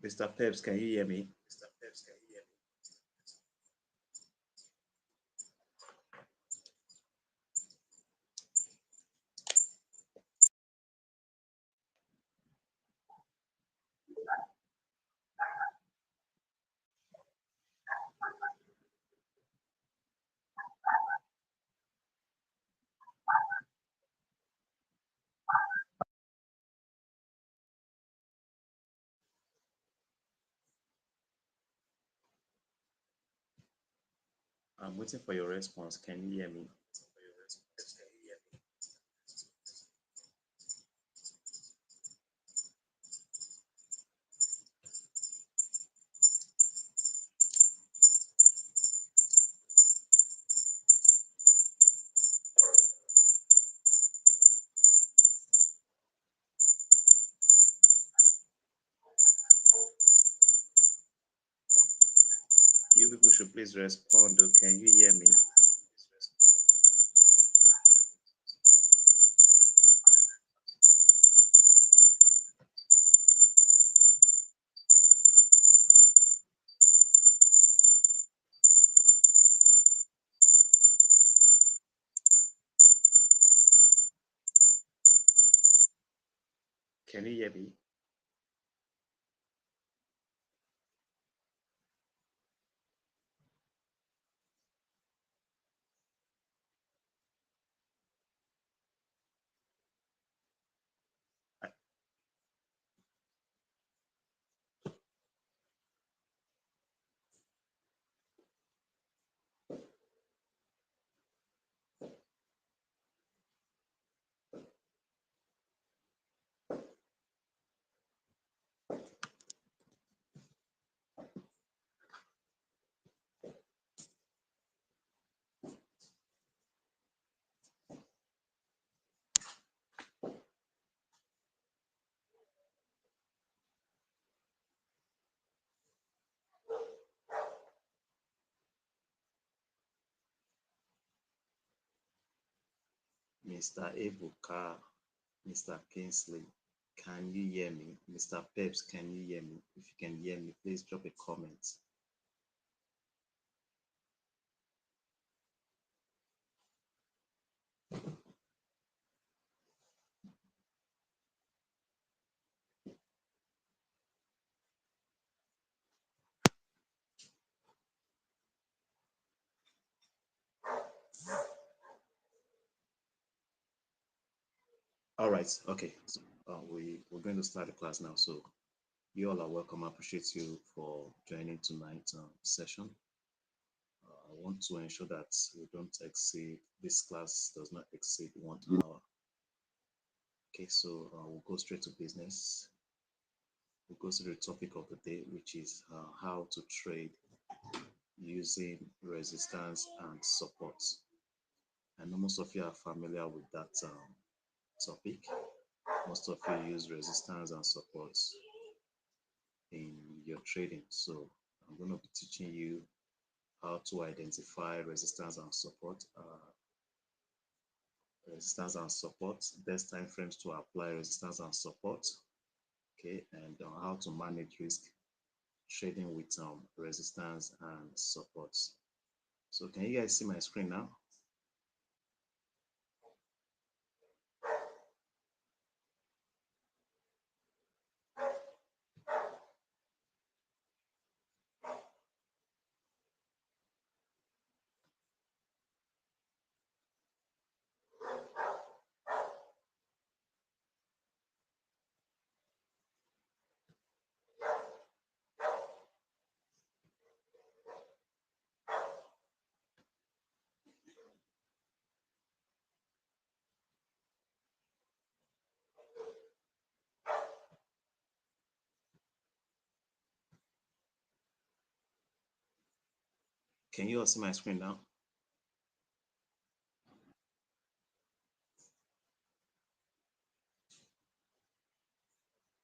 Mr. Peps, can you hear me? I'm waiting for your response. Can you hear me? You people should please respond. Though. Can you hear me? Can you hear me? Mr. Ebuka, Mr. Kingsley, can you hear me? Mr. Peps, can you hear me? If you can hear me, please drop a comment. All right, okay. So, we're going to start the class now. So you all are welcome. I appreciate you for joining tonight's session. I want to ensure that we don't exceed, this class does not exceed 1 hour. Okay, so we'll go straight to business. We'll go to the topic of the day, which is how to trade using resistance and support. I know most of you are familiar with that topic. Most of you use resistance and support in your trading. So I'm going to be teaching you how to identify resistance and support, best time frames to apply resistance and support, okay, and how to manage risk trading with resistance and support. So can you guys see my screen now? Can you all see my screen now?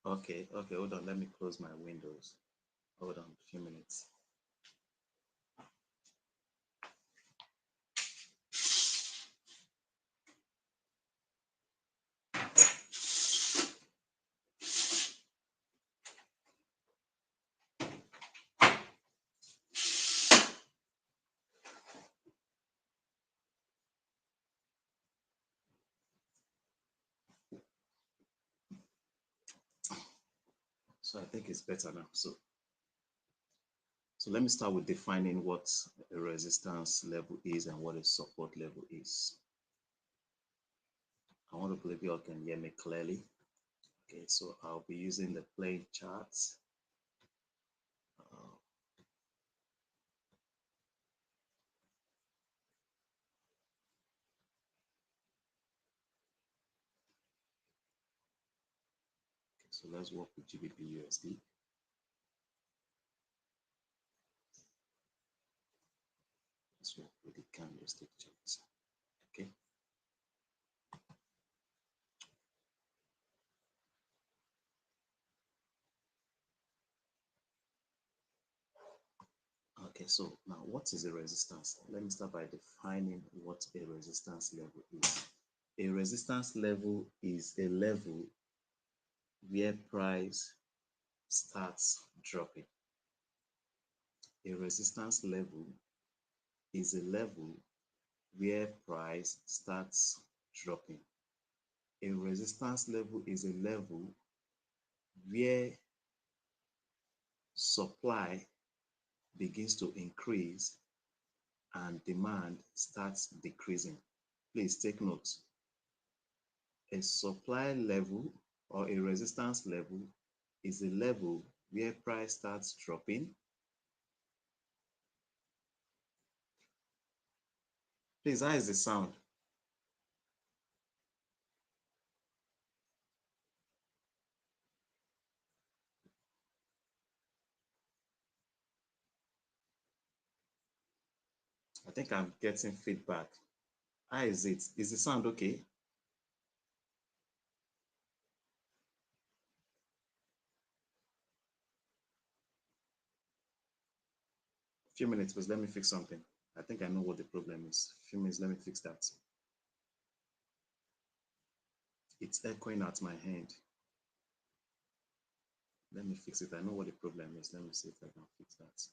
Okay, hold on. Let me close my windows. Hold on a few minutes. So I think it's better now. So let me start with defining what a resistance level is and what a support level is. I want to believe you all can hear me clearly. Okay, so I'll be using the plane charts. Okay, so let's work with GBP USD. Let's work with the candlestick charts. Okay. Okay, so now what is a resistance? Let me start by defining what a resistance level is. A resistance level is a level where price starts dropping. A resistance level is a level where price starts dropping. A resistance level is a level where supply begins to increase and demand starts decreasing. Please take note. A supply level or a resistance level is a level where price starts dropping. Please, how is the sound? I think I'm getting feedback. How is it? Is the sound okay? A few minutes, please. Let me fix something. I think I know what the problem is. A few minutes, let me fix that. It's echoing at my hand. Let me fix it. I know what the problem is. Let me see if I can fix that.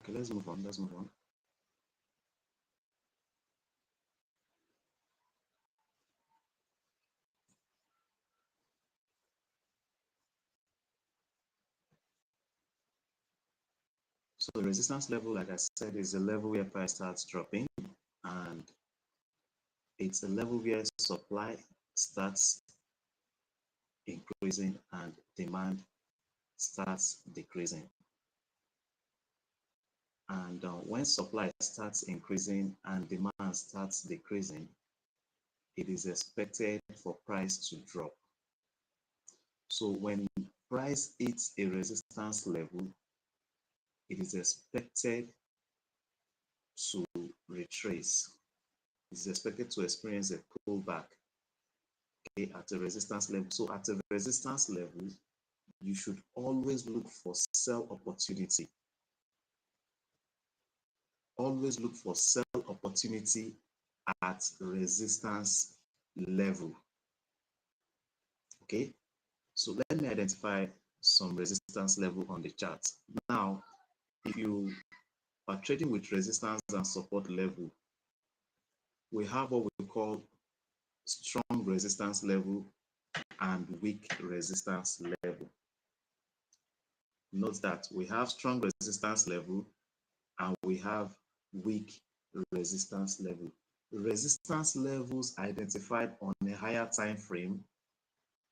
Okay, let's move on. Let's move on. So the resistance level, like I said, is a level where price starts dropping, and it's a level where supply starts increasing and demand starts decreasing. And when supply starts increasing and demand starts decreasing, it is expected for price to drop. So when price hits a resistance level, it is expected to retrace. It is expected to experience a pullback, okay, at a resistance level. So at a resistance level, you should always look for sell opportunity. Always look for sell opportunity at resistance level. Okay, so let me identify some resistance level on the chart. Now, if you are trading with resistance and support level, we have what we call strong resistance level and weak resistance level. Note that we have strong resistance level and we have weak resistance level. Resistance levels identified on a higher time frame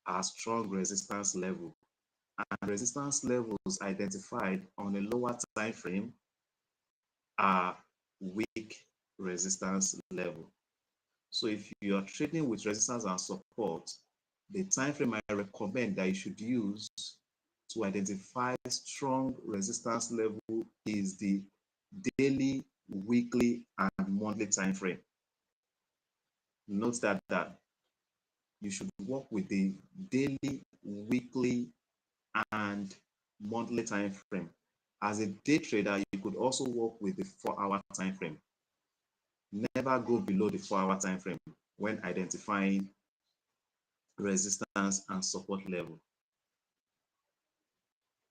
are strong resistance level, and resistance levels identified on a lower time frame are weak resistance level. So if you are trading with resistance and support, the time frame I recommend that you should use to identify strong resistance level is the daily, weekly, and monthly time frame. Note that you should work with the daily, weekly, and monthly time frame. As a day trader, you could also work with the 4-hour time frame. Never go below the 4-hour time frame when identifying resistance and support level.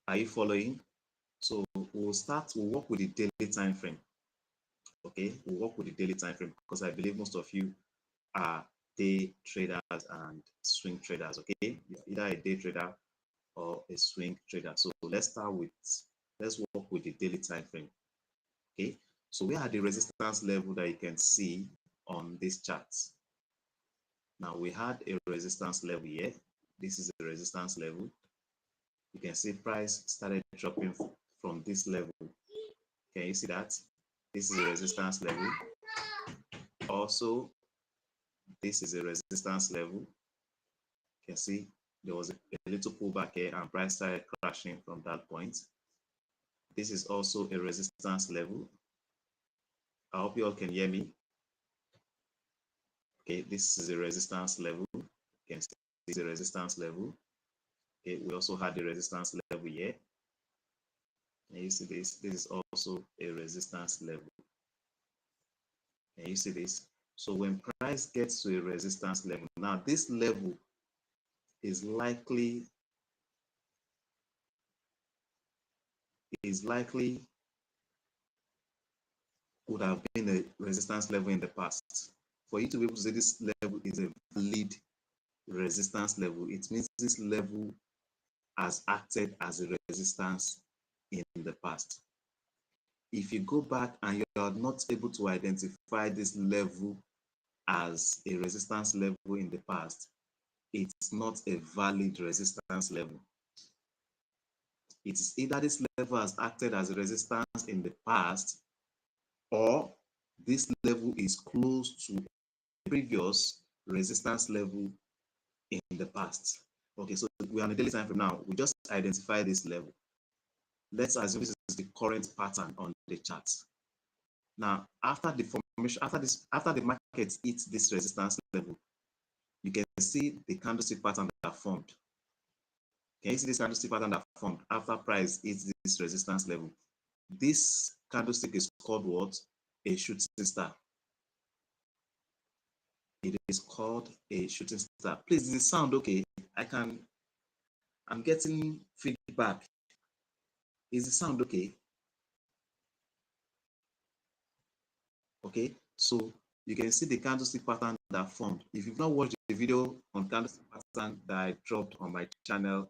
Are you following? So we'll work with the daily time frame. Okay, we'll work with the daily time frame because I believe most of you are day traders and swing traders. Okay, you're either a day trader or a swing trader. So let's work with the daily time frame. Okay, so where are the resistance level that you can see on this chart? Now we had a resistance level here. This is a resistance level. You can see price started dropping from this level. Can you see that? This is a resistance level. Also, this is a resistance level. You can see there was a little pullback here and price started crashing from that point. This is also a resistance level. I hope you all can hear me. Okay, this is a resistance level. You can see this is a resistance level. Okay, we also had the resistance level here. And you see this is also a resistance level. And you see this. So when price gets to a resistance level, now this level is likely would have been a resistance level in the past. For you to be able to say this level is a valid resistance level, it means this level has acted as a resistance in the past. If you go back and you are not able to identify this level as a resistance level in the past, it's not a valid resistance level. It is either this level has acted as a resistance in the past, or this level is close to a previous resistance level in the past. Okay, so we are on a daily time frame now. We just identify this level. Let's assume this is the current pattern on the chart. Now, after the formation, after the market hits this resistance level, you can see the candlestick pattern that formed. Can you see this candlestick pattern that formed after price hits this resistance level? This candlestick is called what? A shooting star. It is called a shooting star. Please, does it sound okay? I'm getting feedback. Is the sound okay? Okay, so you can see the candlestick pattern that formed. If you've not watched the video on candlestick pattern that I dropped on my channel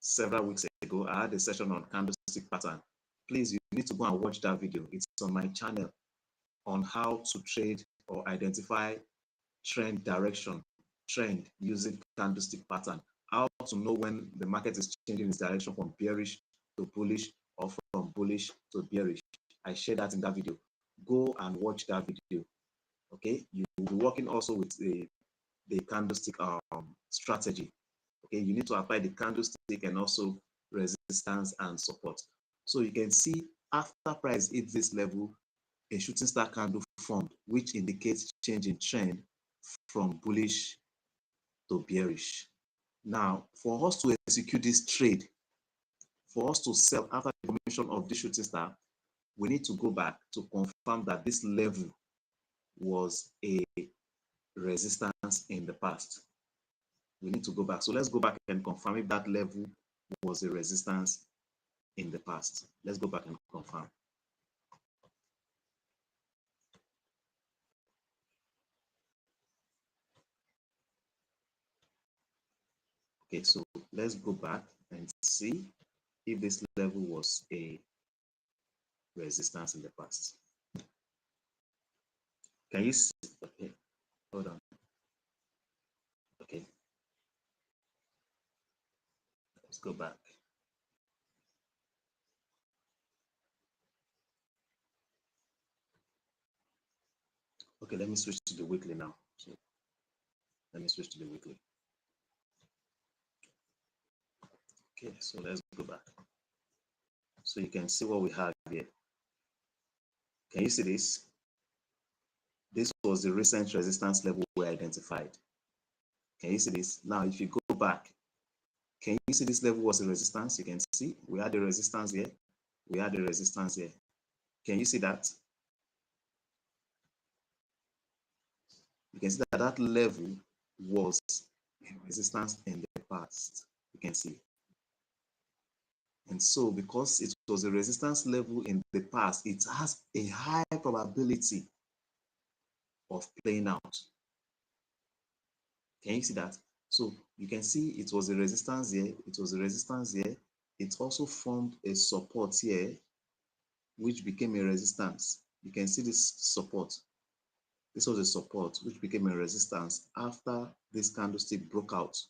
several weeks ago, I had a session on candlestick pattern. Please, you need to go and watch that video. It's on my channel on how to trade or identify trend direction, trend using candlestick pattern, how to know when the market is changing its direction from bearish to bullish or from bullish to bearish. I share that in that video. Go and watch that video. Okay, you will be working also with the candlestick strategy. Okay, you need to apply the candlestick and also resistance and support. So you can see after price hits this level, a shooting star candle formed, which indicates change in trend from bullish to bearish. Now, for us to execute this trade, for us to sell after the formation of the shooting star, we need to go back to confirm that this level was a resistance in the past. We need to go back. So let's go back and confirm if that level was a resistance in the past. Let's go back and confirm. Okay, so let's go back and see if this level was a resistance in the past. Can you see? Okay, hold on. Okay, let's go back. Okay, let me switch to the weekly now. So let me switch to the weekly. Okay, so let's go back. So you can see what we have here. Can you see this? This was the recent resistance level we identified. Can you see this? Now, if you go back, can you see this level was the resistance? You can see we had the resistance here. We had the resistance here. Can you see that? You can see that that level was a resistance in the past. You can see. And so, because it was a resistance level in the past, it has a high probability of playing out. Can you see that? So you can see it was a resistance here, it was a resistance here. It also formed a support here, which became a resistance. You can see this support. This was a support, which became a resistance after this candlestick broke out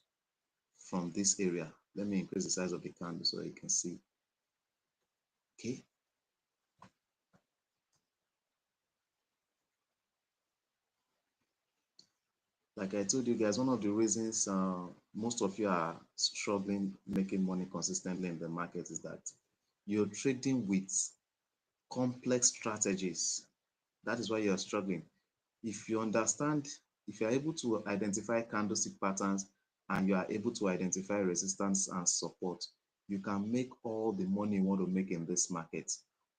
from this area. Let me increase the size of the candle so you can see. Okay. Like I told you guys, one of the reasons most of you are struggling making money consistently in the market is that you're trading with complex strategies. That is why you're struggling. If you understand, if you're able to identify candlestick patterns and you are able to identify resistance and support, you can make all the money you want to make in this market.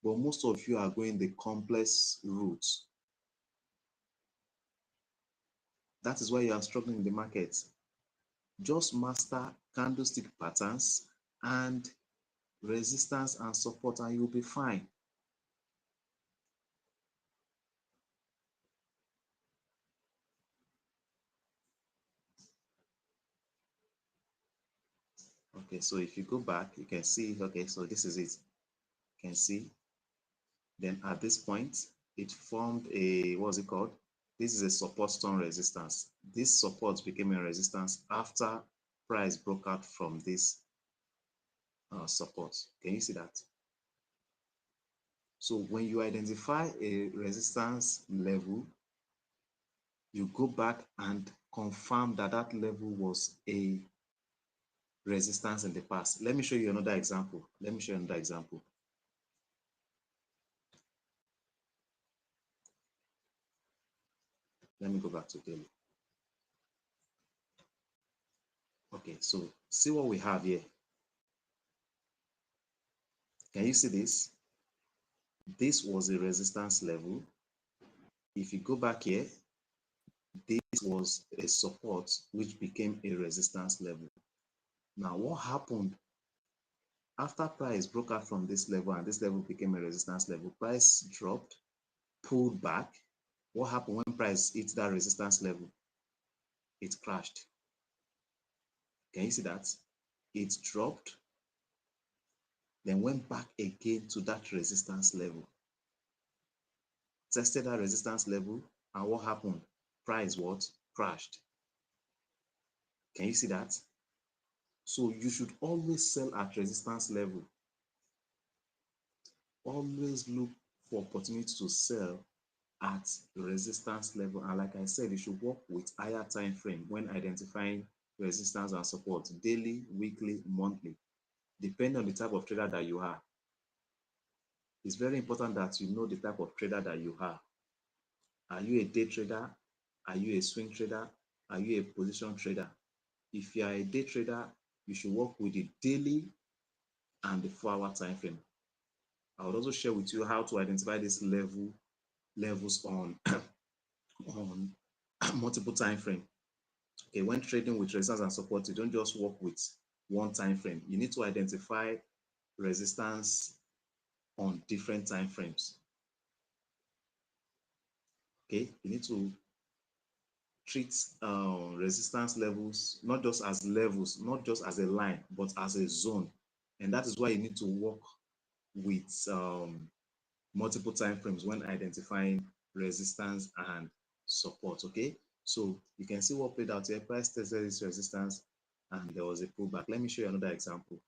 But most of you are going the complex route. That is why you are struggling in the market. Just master candlestick patterns and resistance and support, and you'll be fine. Okay, so if you go back, you can see, okay, so this is it. You can see, then at this point, it formed a, what's it called? This is a support stone resistance. This support became a resistance after price broke out from this support. Can you see that? So when you identify a resistance level, you go back and confirm that that level was a resistance in the past. Let me show you another example. Let me show you another example. Let me go back to daily. Okay, so see what we have here. Can you see this? This was a resistance level. If you go back here, this was a support which became a resistance level. Now, what happened after price broke out from this level and this level became a resistance level? Price dropped, pulled back. What happened when price hit that resistance level? It crashed. Can you see that? It dropped, then went back again to that resistance level. Tested that resistance level, and what happened? Price what? Crashed. Can you see that? So you should always sell at resistance level. Always look for opportunity to sell at resistance level. And like I said, you should work with higher time frame when identifying resistance and support, daily, weekly, monthly, depending on the type of trader that you are. It's very important that you know the type of trader that you are. Are you a day trader? Are you a swing trader? Are you a position trader? If you are a day trader, you should work with the daily and the 4-hour time frame. I would also share with you how to identify these levels on on multiple time frame. Okay, when trading with resistance and support, you don't just work with one time frame. You need to identify resistance on different time frames. Okay, you need to treat resistance levels not just as levels, not just as a line, but as a zone. And that is why you need to work with multiple time frames when identifying resistance and support. Okay, so you can see what played out here. Price tested this resistance and there was a pullback. Let me show you another example.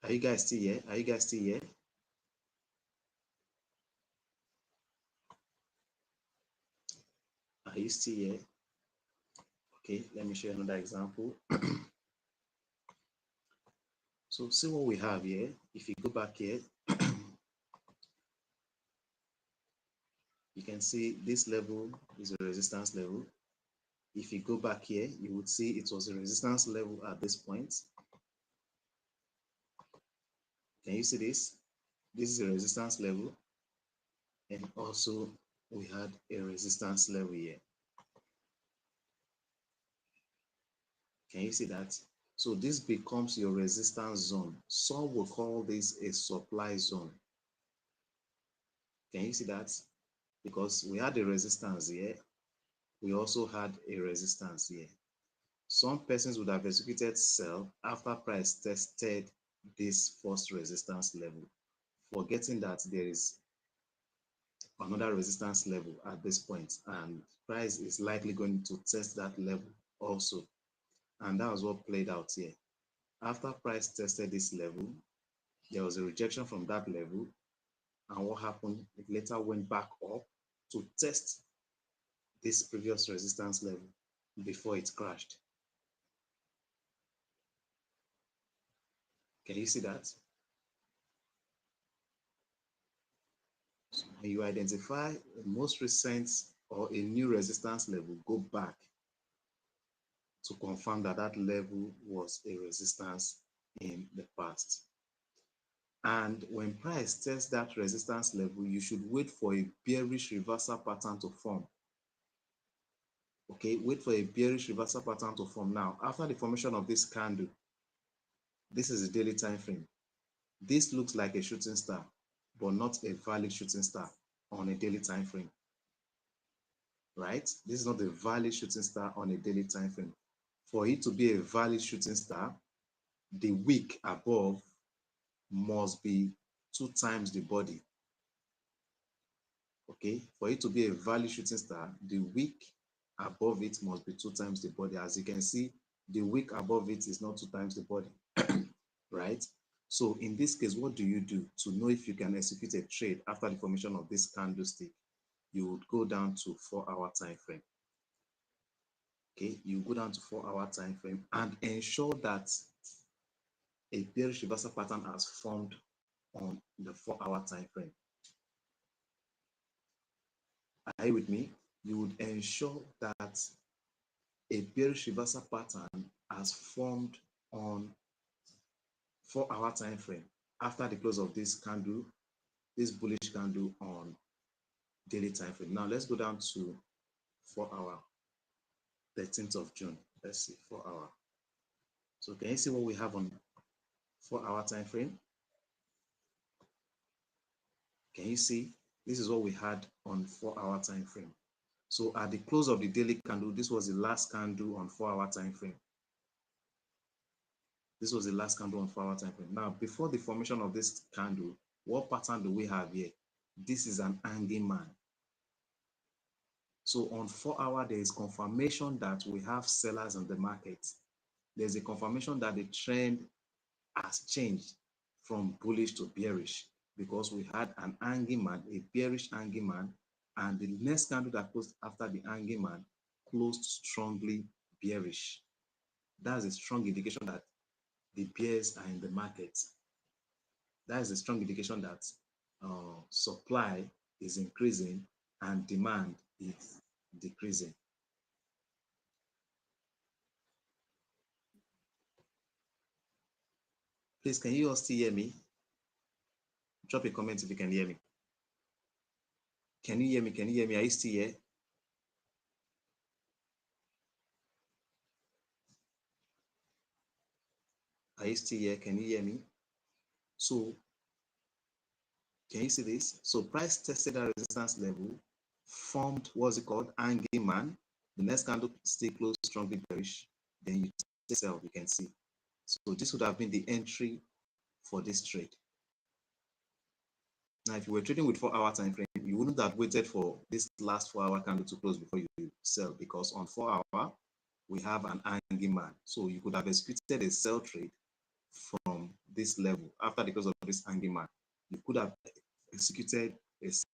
Are you guys still here? Are you guys still here? Are you still here? Okay, let me show you another example. So see what we have here. If you go back here, you can see this level is a resistance level. If you go back here, you would see it was a resistance level at this point. Can you see this? This is a resistance level. And also we had a resistance level here. Can you see that? So this becomes your resistance zone. Some will call this a supply zone. Can you see that? Because we had a resistance here. We also had a resistance here. Some persons would have executed sell after price tested this first resistance level, forgetting that there is another resistance level at this point, and price is likely going to test that level also. And that was what played out here. After price tested this level, there was a rejection from that level, and what happened? It later went back up to test this previous resistance level before it crashed. Can you see that? So when you identify a most recent or a new resistance level, go back to confirm that that level was a resistance in the past. And when price tests that resistance level, you should wait for a bearish reversal pattern to form. Okay, wait for a bearish reversal pattern to form. Now, after the formation of this candle, this is the daily time frame. This looks like a shooting star, but not a valid shooting star on a daily time frame. Right? This is not a valid shooting star on a daily time frame. For it to be a valid shooting star, the wick above must be 2 times the body. Okay, for it to be a valid shooting star, the wick above it must be 2 times the body. As you can see, the wick above it is not 2 times the body. Right? So in this case, what do you do to know if you can execute a trade after the formation of this candlestick? You would go down to 4-hour time frame. Okay, you go down to 4-hour time frame and ensure that a bearish reversal pattern has formed on the 4-hour time frame. Are you with me? You would ensure that a bearish reversal pattern has formed on 4-hour time frame after the close of this candle, this bullish candle on daily time frame. Now let's go down to 4-hour, 13th of June. Let's see, 4-hour. So can you see what we have on 4-hour time frame? Can you see? This is what we had on 4-hour time frame. So at the close of the daily candle, this was the last candle on 4-hour time frame. This was the last candle on 4-hour time frame. Now, before the formation of this candle, what pattern do we have here? This is an hanging man. So on 4-hour, there is confirmation that we have sellers in the market. There's a confirmation that the trend has changed from bullish to bearish because we had an hanging man, a bearish hanging man, and the next candle that closed after the hanging man closed strongly bearish. That's a strong indication that the bears are in the market. That is a strong indication that supply is increasing and demand is decreasing. Please, can you all still hear me? Drop a comment if you can hear me. Can you hear me? Can you hear me? Are you still here? Are you still here? Can you hear me? So, can you see this? So, price tested a resistance level, formed what's it called? Hanging man. The next candle still closed strongly bearish. Then you sell, you can see. So, this would have been the entry for this trade. Now, if you were trading with 4-hour time frame, you wouldn't have waited for this last 4-hour candle to close before you sell, because on 4-hour, we have an hanging man. So you could have executed a sell trade from this level after the close of this hanging man. You could have executed a sell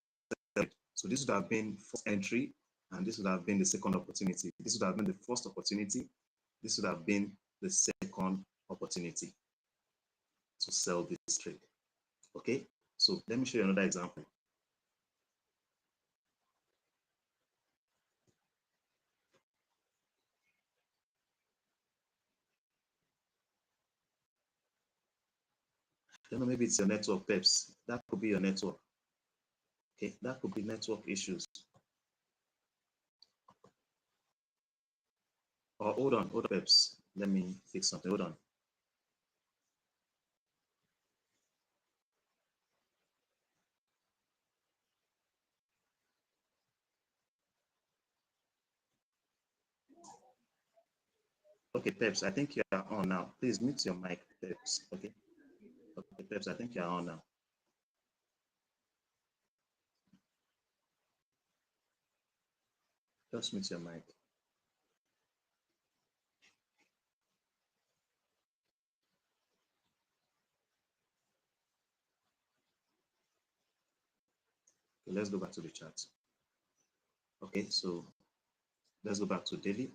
trade. So this would have been first entry and this would have been the second opportunity. This would have been the first opportunity. This would have been the second opportunity to sell this trade. Okay, so let me show you another example. I don't know, maybe it's your network, Peps. That could be your network. Okay, that could be network issues. Or hold on, Peps. Let me fix something. Hold on. Okay, Peps, I think you are on now. Please mute your mic, Peps. Okay. Okay, Peps, I think you are on now. Just mute your mic. Okay, let's go back to the chat. Okay, so let's go back to daily.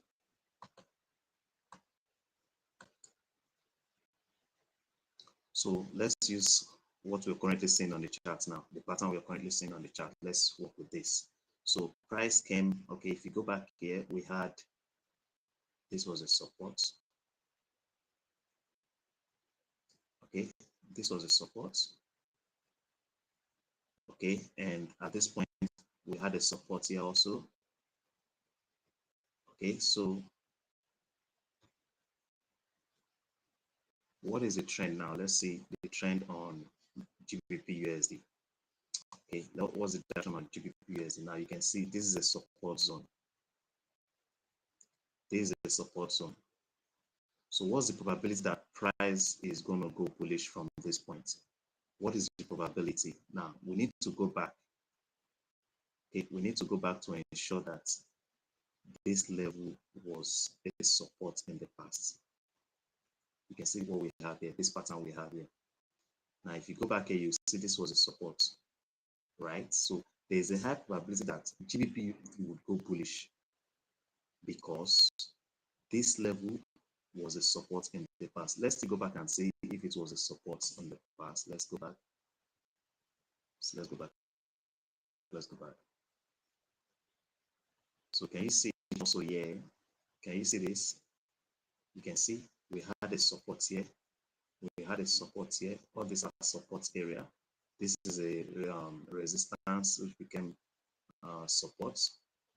So let's use what we're currently seeing on the chart now, the pattern we're currently seeing on the chart. Let's work with this. So price came, okay, if you go back here, we had, this was a support. Okay, this was a support. Okay, and at this point, we had a support here also. Okay, so what is the trend now? Let's see the trend on GBP USD. Okay, what's the direction on GBP USD? Now you can see this is a support zone. This is a support zone. So what's the probability that price is going to go bullish from this point? What is the probability? Now we need to go back. Okay, we need to go back to ensure that this level was a support in the past. You can see what we have here, this pattern we have here. Now, if you go back here, you see this was a support, right? So there's a high probability that GBP would go bullish because this level was a support in the past. Let's still go back and see if it was a support in the past. Let's go back. So let's go back. Let's go back. So can you see also here? Can you see this? You can see we had a support here. We had a support here. All these are support area. This is a resistance which became support.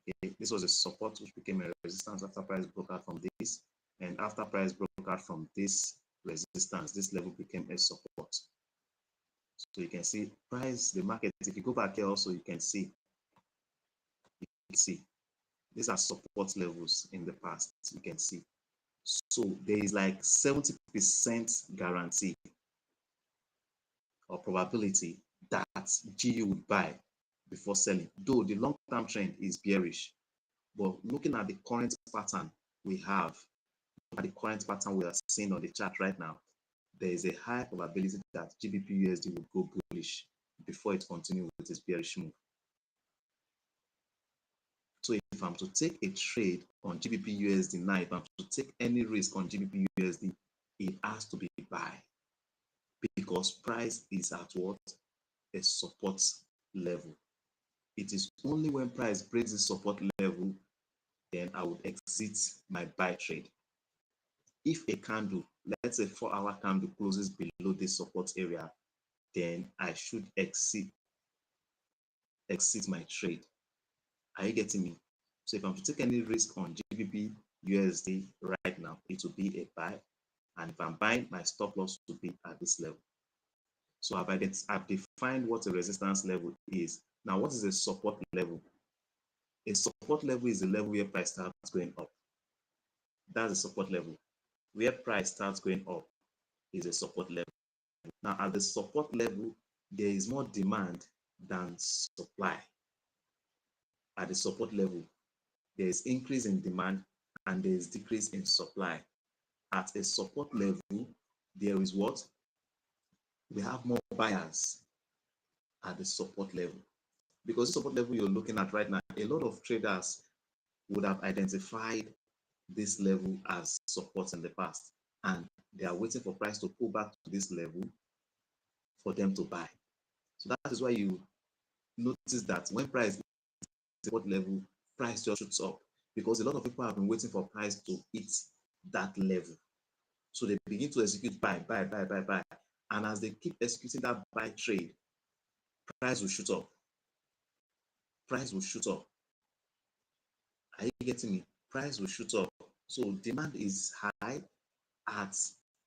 Okay. This was a support which became a resistance after price broke out from this, and after price broke out from this resistance, this level became a support. So you can see price, the market. If you go back here, also you can see these are support levels in the past. You can see. So there is like 70% guarantee or probability that GU would buy before selling, though the long-term trend is bearish. But looking at the current pattern we have, at the current pattern we are seeing on the chart right now, there is a high probability that GBP USD will go bullish before it continues with its bearish move. So if I'm to take a trade on GBP USD now, if I'm to take any risk on GBP USD, it has to be buy, because price is at what? A support level. It is only when price breaks the support level, then I would exit my buy trade. If a candle, let's say 4-hour candle, closes below this support area, then I should exit my trade. Are you getting me? So if I'm to take any risk on GBP USD right now, it will be a buy. And if I'm buying, my stop loss will be at this level. So I've defined what a resistance level is. Now, what is a support level? A support level is the level where price starts going up. That's a support level. Where price starts going up is a support level. Now, at the support level, there is more demand than supply. At the support level, there is increase in demand and there is decrease in supply. At a support level, there is what? We have more buyers at the support level. Because the support level you're looking at right now, a lot of traders would have identified this level as support in the past, and they are waiting for price to pull back to this level for them to buy. So that is why you notice that when price is at what level, price just shoots up, because a lot of people have been waiting for price to hit that level. So they begin to execute buy, buy, buy, buy, buy. And as they keep executing that buy trade, price will shoot up. Price will shoot up. Are you getting me? Price will shoot up. So demand is high at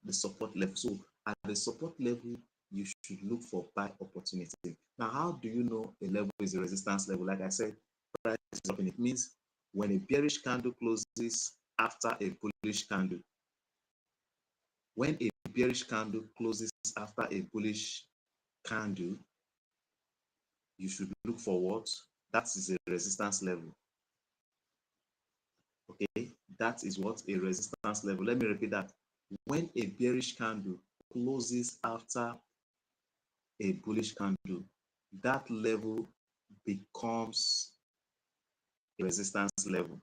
the support level. So at the support level, you should look for buy opportunity. Now, how do you know a level is a resistance level? Like I said, price is up, and it means when a bearish candle closes after a bullish candle. When a bearish candle closes after a bullish candle, you should look for what? That is a resistance level. Okay, that is what? A resistance level. Let me repeat that. When a bearish candle closes after a bullish candle, that level becomes a resistance level.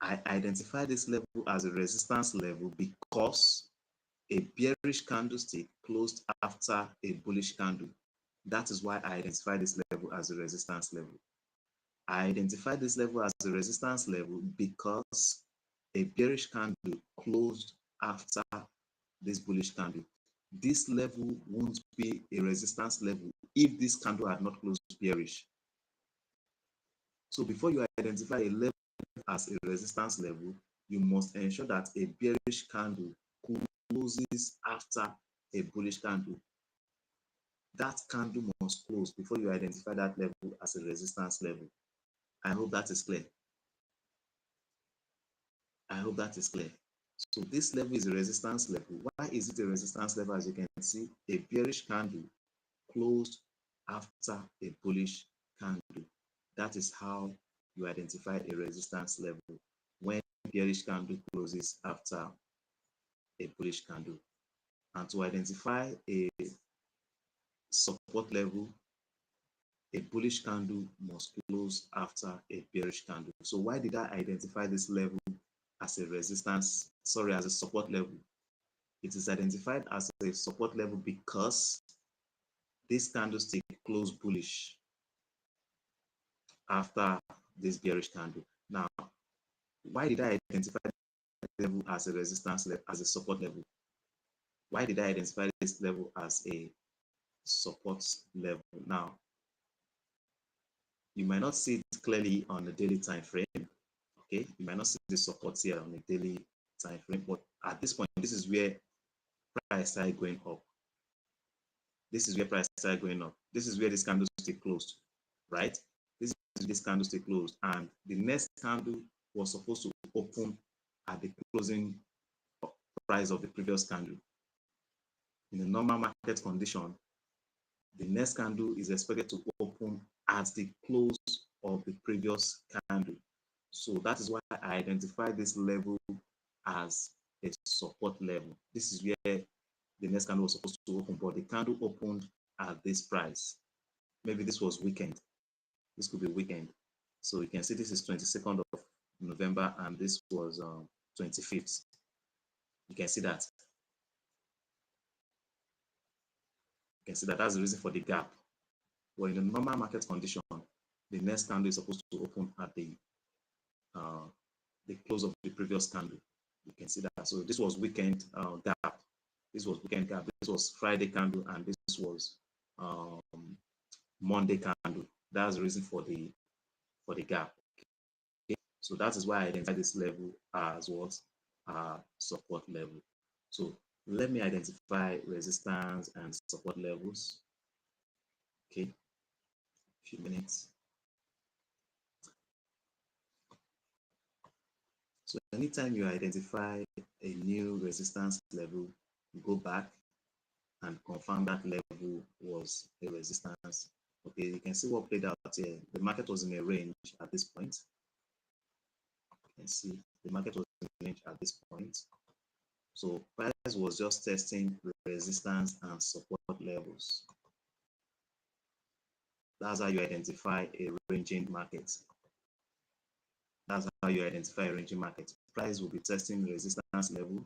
I identify this level as a resistance level because a bearish candlestick closed after a bullish candle. That is why I identify this level as a resistance level. I identify this level as a resistance level because a bearish candle closed after this bullish candle. This level won't be a resistance level if this candle had not closed bearish. So before you identify a level as a resistance level, you must ensure that a bearish candle closes after a bullish candle. That candle must close before you identify that level as a resistance level. I hope that is clear. I hope that is clear. So this level is a resistance level. Why is it a resistance level? As you can see, a bearish candle closed after a bullish candle. That is how you identify a resistance level, when a bearish candle closes after a bullish candle. And to identify a support level, a bullish candle must close after a bearish candle. So why did I identify this level as a resistance, sorry, as a support level? It is identified as a support level because this candlestick closed bullish after this bearish candle. Now, why did I identify this level as a resistance level, as a support level? Why did I identify this level as a support level? Now, you might not see it clearly on the daily time frame. Okay, you might not see the support here on the daily time frame, but at this point, this is where price started going up. This is where price started going up. This is where this candlestick closed, right? This candlestick closed, and the next candle was supposed to open at the closing price of the previous candle. In a normal market condition, the next candle is expected to open at the close of the previous candle. So that is why I identify this level as a support level. This is where the next candle was supposed to open, but the candle opened at this price. Maybe this was weekend. This could be weekend. So you can see this is 22nd of November, and this was 25th. You can see that. You can see that that's the reason for the gap. Well, in a normal market condition, the next candle is supposed to open at the close of the previous candle. You can see that. So this was weekend gap. This was weekend gap. This was Friday candle, and this was Monday candle. That's the reason for the gap. Okay? So that is why I identify this level as what support level. So let me identify resistance and support levels. Okay, a few minutes. So anytime you identify a new resistance level, you go back and confirm that level was a resistance. Okay, you can see what played out here. The market was in a range at this point. You can see the market was in a range at this point. So price was just testing resistance and support levels. That's how you identify a ranging market. That's how you identify a ranging market. Price will be testing resistance level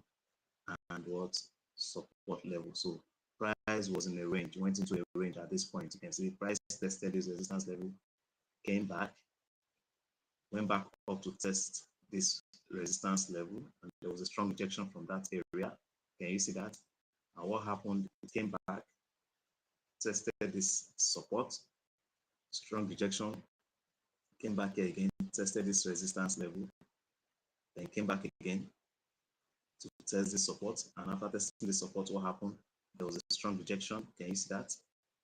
and what support level. So price was in a range, went into a range at this point. You can see price tested this resistance level, came back, went back up to test this resistance level, and there was a strong rejection from that area. Can you see that? And what happened? It came back, tested this support, strong rejection, came back here again, tested this resistance level, then came back again to test this support. And after testing the support, what happened? There was a strong rejection. Can you see that?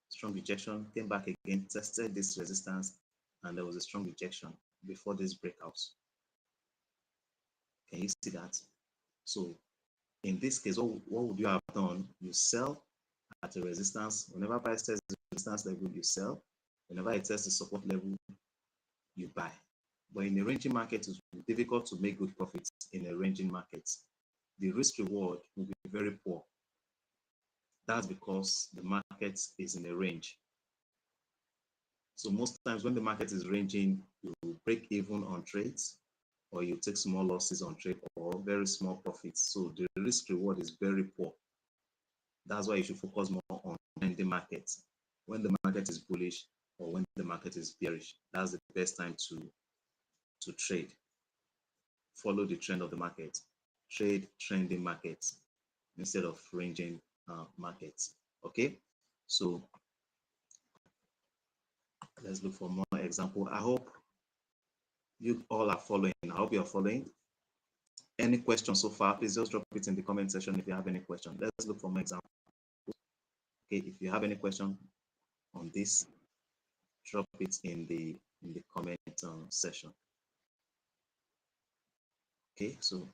Strong rejection, came back again, tested this resistance, and there was a strong rejection before this breakout. Can you see that? So in this case, what would you have done? You sell at a resistance. Whenever price tests the resistance level, you sell. Whenever it tests the support level, you buy. But in a ranging market, it's difficult to make good profits in a ranging market. The risk reward will be very poor. That's because the market is in a range. So most times when the market is ranging, you break even on trades, or you take small losses on trade, or very small profits. So the risk reward is very poor. That's why you should focus more on the market. When the market is bullish or when the market is bearish, that's the best time to trade. Follow the trend of the market. Trade trending markets instead of ranging markets. Okay, so let's look for more example. I hope you all are following. I hope you're following. Any questions so far, please just drop it in the comment section if you have any question. Let's look for more examples. Okay, if you have any question on this, drop it in the comment section. Okay, so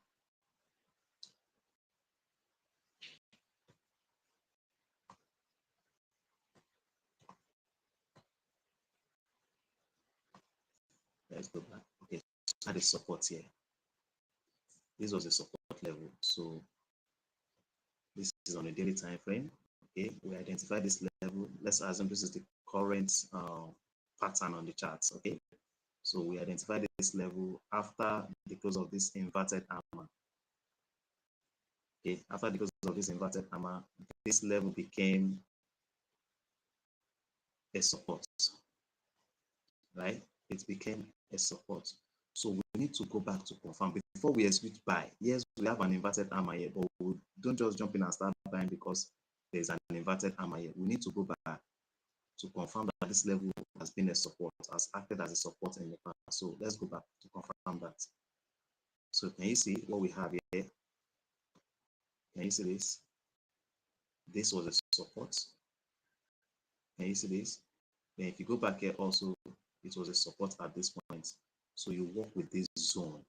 let's go back. Okay, so add the support here. This was a support level. So this is on a daily time frame. Okay, we identify this level. Let's assume this is the current pattern on the charts. Okay, so we identify this level after the close of this inverted hammer. Okay, after the close of this inverted hammer, this level became a support, right? It became a support. So we need to go back to confirm before we execute buy. Yes, we have an inverted hammer here, but we don't just jump in and start buying because there's an inverted hammer here. We need to go back to confirm that this level has been a support, has acted as a support in the past. So let's go back to confirm that. So can you see what we have here? Can you see this? This was a support. Can you see this? Then if you go back here also, it was a support at this point. So you work with this zone.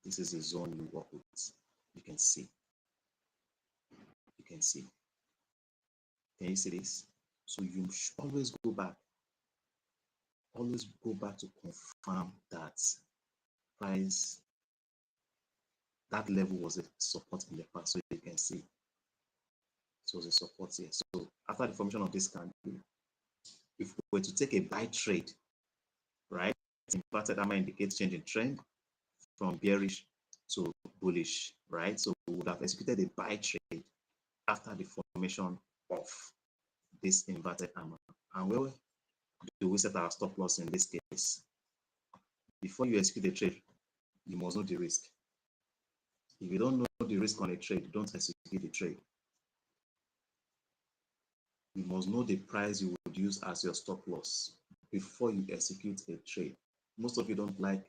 This is a zone you work with. You can see. You can see. Can you see this? So you should always go back. Always go back to confirm that price, that level was a support in the past. So you can see. So it was a support here. So after the formation of this candle, if we were to take a buy trade, right? Inverted hammer indicates change in trend from bearish to bullish, right? So we would have executed a buy trade after the formation of this inverted hammer. And where do we set our stop loss in this case? Before you execute a trade, you must know the risk. If you don't know the risk on a trade, don't execute the trade. You must know the price you would use as your stop loss before you execute a trade. Most of you don't like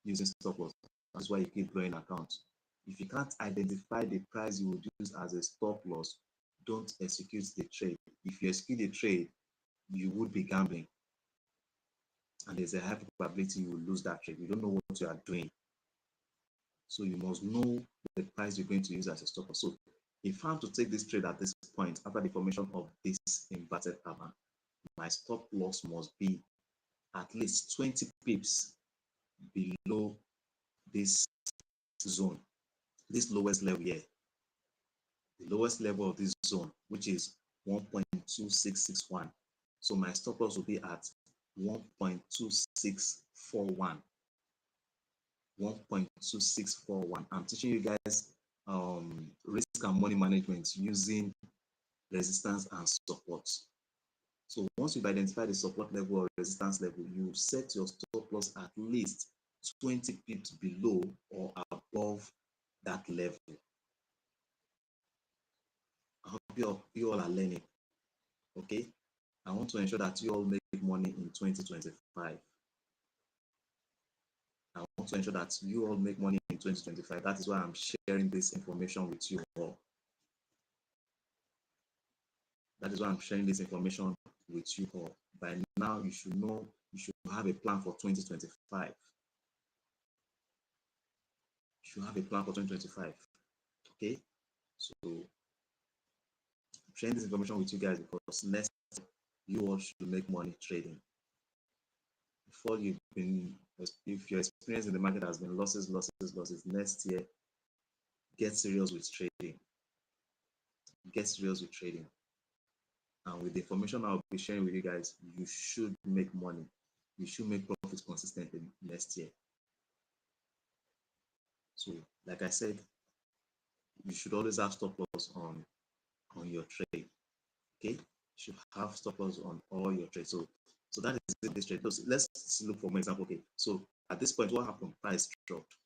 using stop loss. That's why you keep blowing accounts. If you can't identify the price you would use as a stop loss, don't execute the trade. If you execute the trade, you would be gambling. And there's a high probability you will lose that trade. You don't know what you are doing. So you must know the price you're going to use as a stop loss. So if I'm to take this trade at this point, after the formation of this inverted hammer, my stop loss must be at least 20 pips below this zone, this lowest level here, the lowest level of this zone, which is 1.2661. So my stop loss will be at 1.2641. 1.2641. I'm teaching you guys risk and money management using resistance and support. So once you've identified the support level or resistance level, you set your stop loss at least 20 pips below or above that level. I hope you all are learning. Okay, I want to ensure that you all make money in 2025. I want to ensure that you all make money in 2025. That is why I'm sharing this information with you all. That is why I'm sharing this information with you all. By now, you should know, you should have a plan for 2025. You should have a plan for 2025. Okay, so I'm sharing this information with you guys because next you all should make money trading. Before you've been, if your experience in the market has been losses, next year, get serious with trading. Get serious with trading. And with the information I'll be sharing with you guys, you should make money. You should make profits consistently next year. So, like I said, you should always have stop loss on your trade. Okay, you should have stop loss on all your trades. So that is this trade. So let's look for an example. Okay, so at this point, what happened? Price dropped.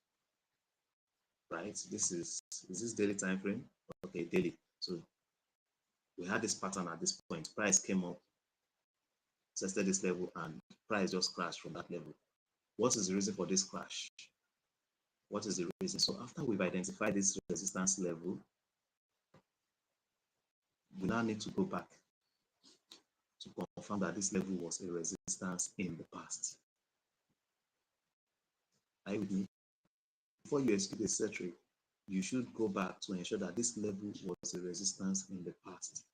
Right. This is this daily time frame? Okay, daily. So we had this pattern at this point. Price came up, tested this level, and price just crashed from that level. What is the reason for this crash? What is the reason? So after we've identified this resistance level, we now need to go back to confirm that this level was a resistance in the past. Are you with me? Before you execute a set trade, you should go back to ensure that this level was a resistance in the past.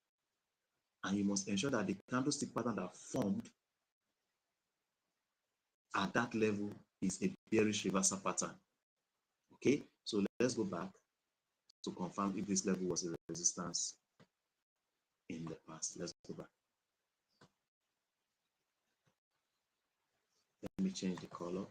And you must ensure that the candlestick pattern that formed at that level is a bearish reversal pattern. Okay, so let's go back to confirm if this level was a resistance in the past. Let's go back. Let me change the color.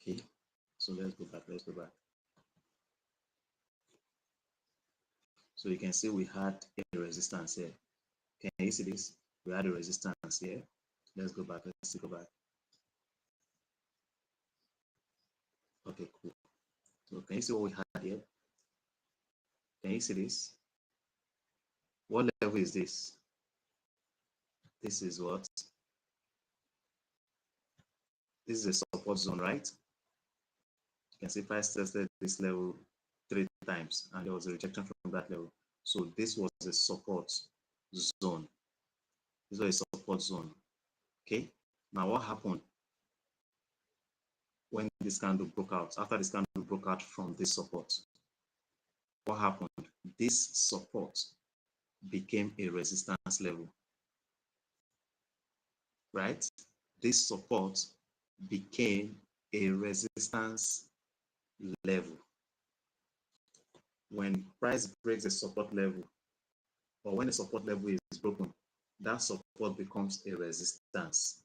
Okay, so let's go back. So you can see we had a resistance here. Can you see this? We had a resistance here. Let's go back. Let's go back. Okay, cool. So can you see what we had here? Can you see this? What level is this? This is what? This is a support zone, right? You can see price tested this level 3 times and there was a rejection from that level. So this was a support zone. This was a support zone. Okay. Now what happened when this candle broke out? After this candle broke out from this support, what happened? This support became a resistance level. Right? This support became a resistance level. When price breaks the support level, or when the support level is broken, that support becomes a resistance.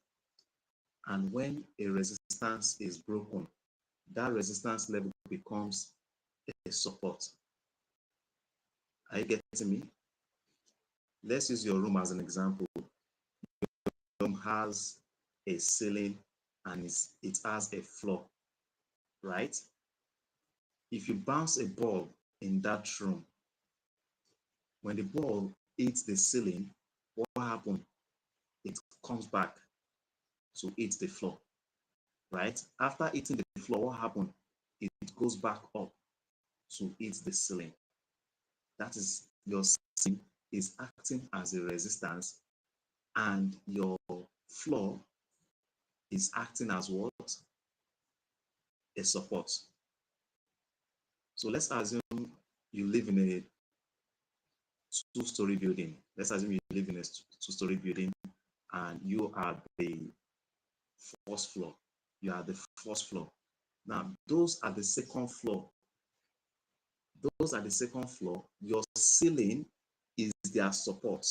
And when a resistance is broken, that resistance level becomes a support. Are you getting me? Let's use your room as an example. Your room has a ceiling and it has a floor, right? If you bounce a ball in that room, when the ball hits the ceiling, what happens? It comes back to hit the floor, right? After hitting the floor, what happens? It goes back up to hit the ceiling. That is, your ceiling is acting as a resistance and your floor is acting as what? A support. So let's assume you live in two-story building. Let's assume you live in a two-story building and you are the first floor. You are the first floor. Now, those are the second floor. Those are the second floor. Your ceiling is their support,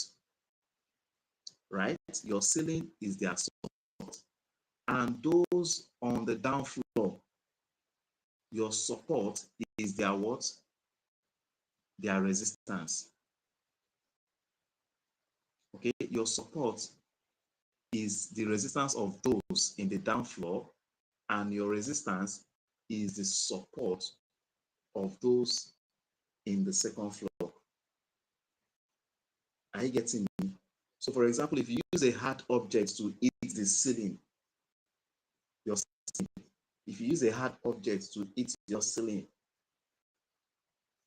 right? Your ceiling is their support. And those on the down floor, your support is their what? Their resistance. Okay, your support is the resistance of those in the down floor, and your resistance is the support of those in the second floor. Are you getting me? So, for example, if you use a hard object to hit the ceiling, your ceiling, if you use a hard object to hit your ceiling,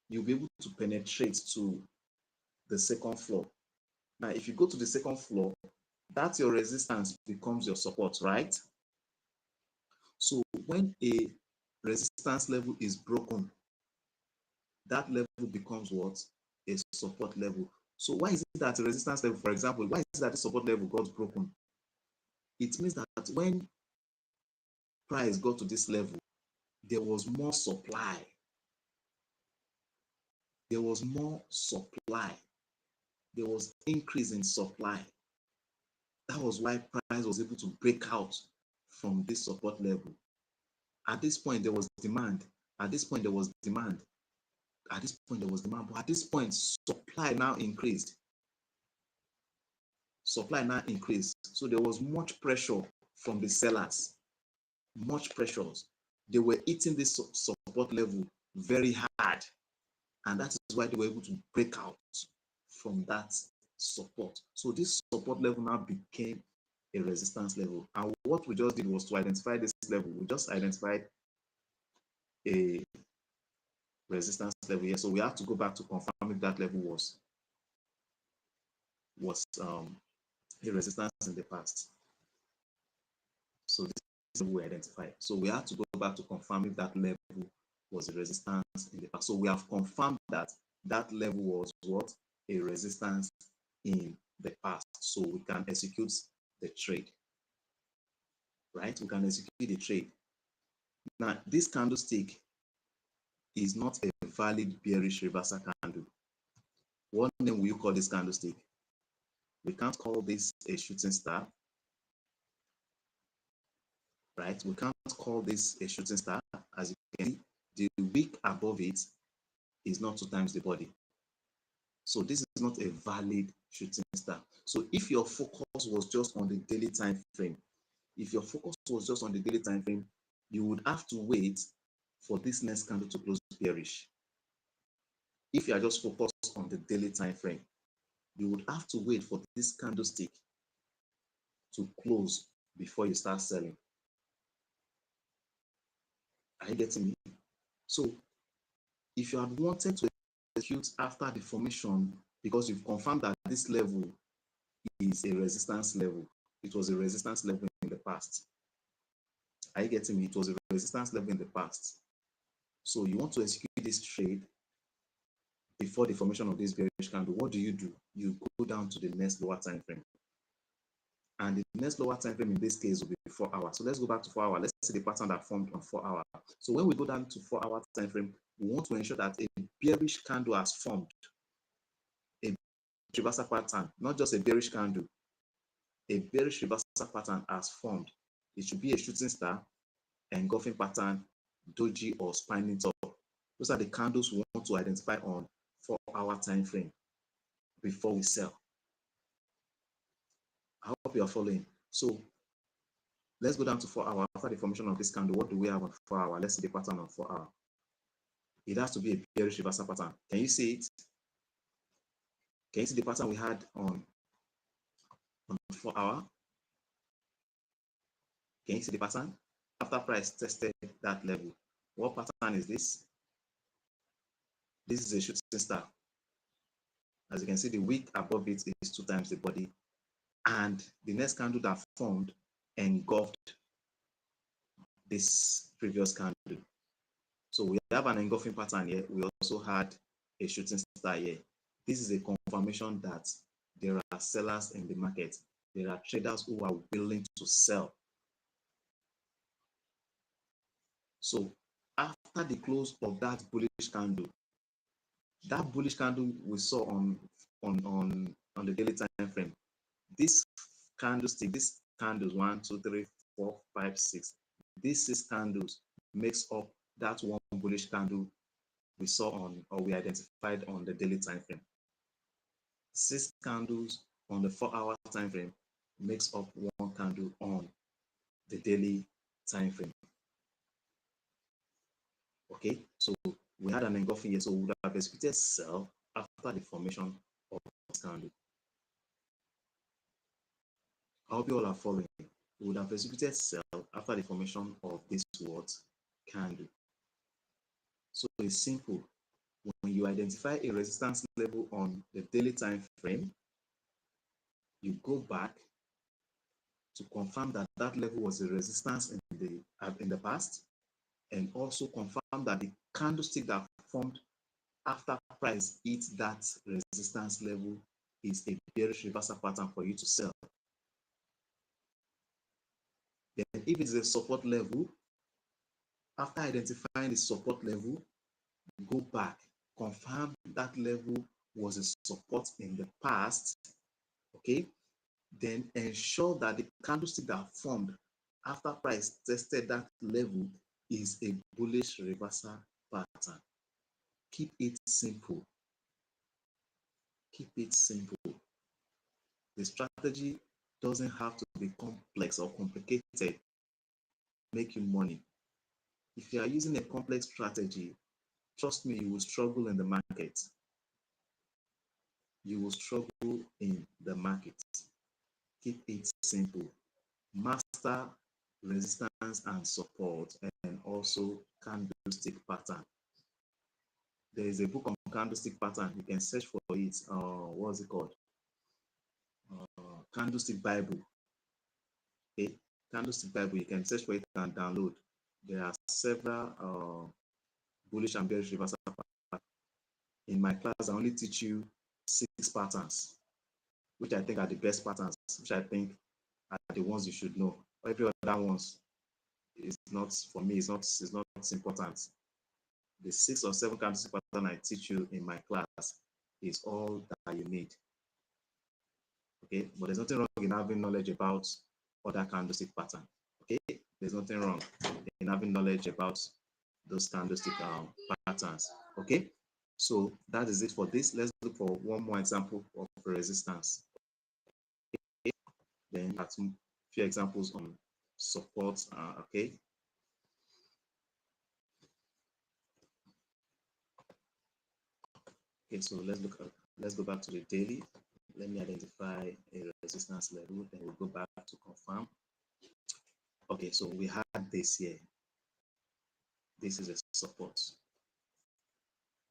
you'll be able to penetrate to the second floor. Now, if you go to the second floor, that's your resistance becomes your support, right? So when a resistance level is broken, that level becomes what? A support level. So why is it that a resistance level, for example, why is it that the support level got broken? It means that when price got to this level, there was more supply. There was more supply. There was increase in supply. That was why price was able to break out from this support level. At this point, there was demand. At this point, there was demand. At this point, there was demand. But at this point, supply now increased. Supply now increased. So there was much pressure from the sellers. Much pressures. They were hitting this support level very hard. And that is why they were able to break out from that support. So this support level now became a resistance level. And what we just did was to identify this level. We just identified a resistance level here. So we have to go back to confirm if that level was a resistance in the past. So this is what we identified. So we have to go back to confirm if that level was a resistance in the past. So we have confirmed that that level was what? A resistance in the past. So we can execute the trade. Right? We can execute the trade. Now, this candlestick is not a valid bearish reversal candle. What name will you call this candlestick? We can't call this a shooting star. Right? We can't call this a shooting star. As you can see, the wick above it is not 2 times the body. So this is not a valid shooting star. So if your focus was just on the daily time frame, if your focus was just on the daily time frame, you would have to wait for this next candle to close bearish. If you are just focused on the daily time frame, you would have to wait for this candlestick to close before you start selling. Are you getting me? So if you had wanted to execute after the formation, because you've confirmed that this level is a resistance level, it was a resistance level in the past. Are you getting me? It was a resistance level in the past. So you want to execute this trade before the formation of this bearish candle. What do? You go down to the next lower time frame. And the next lower time frame in this case will be 4 hours. So let's go back to 4 hours. Let's see the pattern that formed on 4 hours. So when we go down to 4 hour time frame, we want to ensure that a bearish candle has formed. A reversal pattern, not just a bearish candle. A bearish reversal pattern has formed. It should be a shooting star, engulfing pattern, doji, or spinning top. Those are the candles we want to identify on 4 hour time frame before we sell. I hope you are following. So let's go down to 4 hours. After the formation of this candle, what do we have on 4 hours? Let's see the pattern on 4 hours. It has to be a bearish reversal pattern. Can you see it? Can you see the pattern we had on 4 hours? Can you see the pattern? After price tested that level, what pattern is this? This is a shooting star. As you can see, the wick above it is 2 times the body, and the next candle that formed engulfed this previous candle. So we have an engulfing pattern here. We also had a shooting star here. This is a confirmation that there are sellers in the market. There are traders who are willing to sell. So after the close of that bullish candle we saw on the daily time frame, this candlestick, these candles 1, 2, 3, 4, 5, 6, these 6 candles makes up that one bullish candle we saw on, or we identified on the daily time frame. 6 candles on the 4-hour time frame makes up one candle on the daily time frame. Okay, so we had an engulfing here, so we would have executed sell after the formation of this candle. I hope you all are following. We would have executed sell after the formation of this what candle. So it's simple. When you identify a resistance level on the daily time frame, you go back to confirm that that level was a resistance in the past, and also confirm that the candlestick that formed after price hits that resistance level is a bearish reversal pattern for you to sell. Then if it's a support level, after identifying the support level, go back, confirm that level was a support in the past, okay? Then ensure that the candlestick that formed after price tested that level is a bullish reversal pattern. Keep it simple. Keep it simple. The strategy doesn't have to be complex or complicated to make you money. If you are using a complex strategy, trust me, you will struggle in the market. You will struggle in the market. Keep it simple. Master resistance and support, and also candlestick pattern. There is a book on candlestick pattern. You can search for it. What's it called? Candlestick Bible. Okay, Candlestick Bible. You can search for it and download. There are several bullish and bearish reversal patterns. In my class, I only teach you 6 patterns, which I think are the best patterns, which I think are the ones you should know. Every other ones is not, for me, it's not important. The 6 or 7 candlestick pattern I teach you in my class is all that you need. Okay, but there's nothing wrong in having knowledge about other candlestick pattern. Okay, there's nothing wrong in having knowledge about those candlestick patterns. Okay, so that is it for this. Let's look for one more example of resistance. Okay. Then that's a few examples on support. Okay. Okay, so let's go back to the daily. Let me identify a resistance level, then we'll go back to confirm. Okay, so we had this here. This is a support.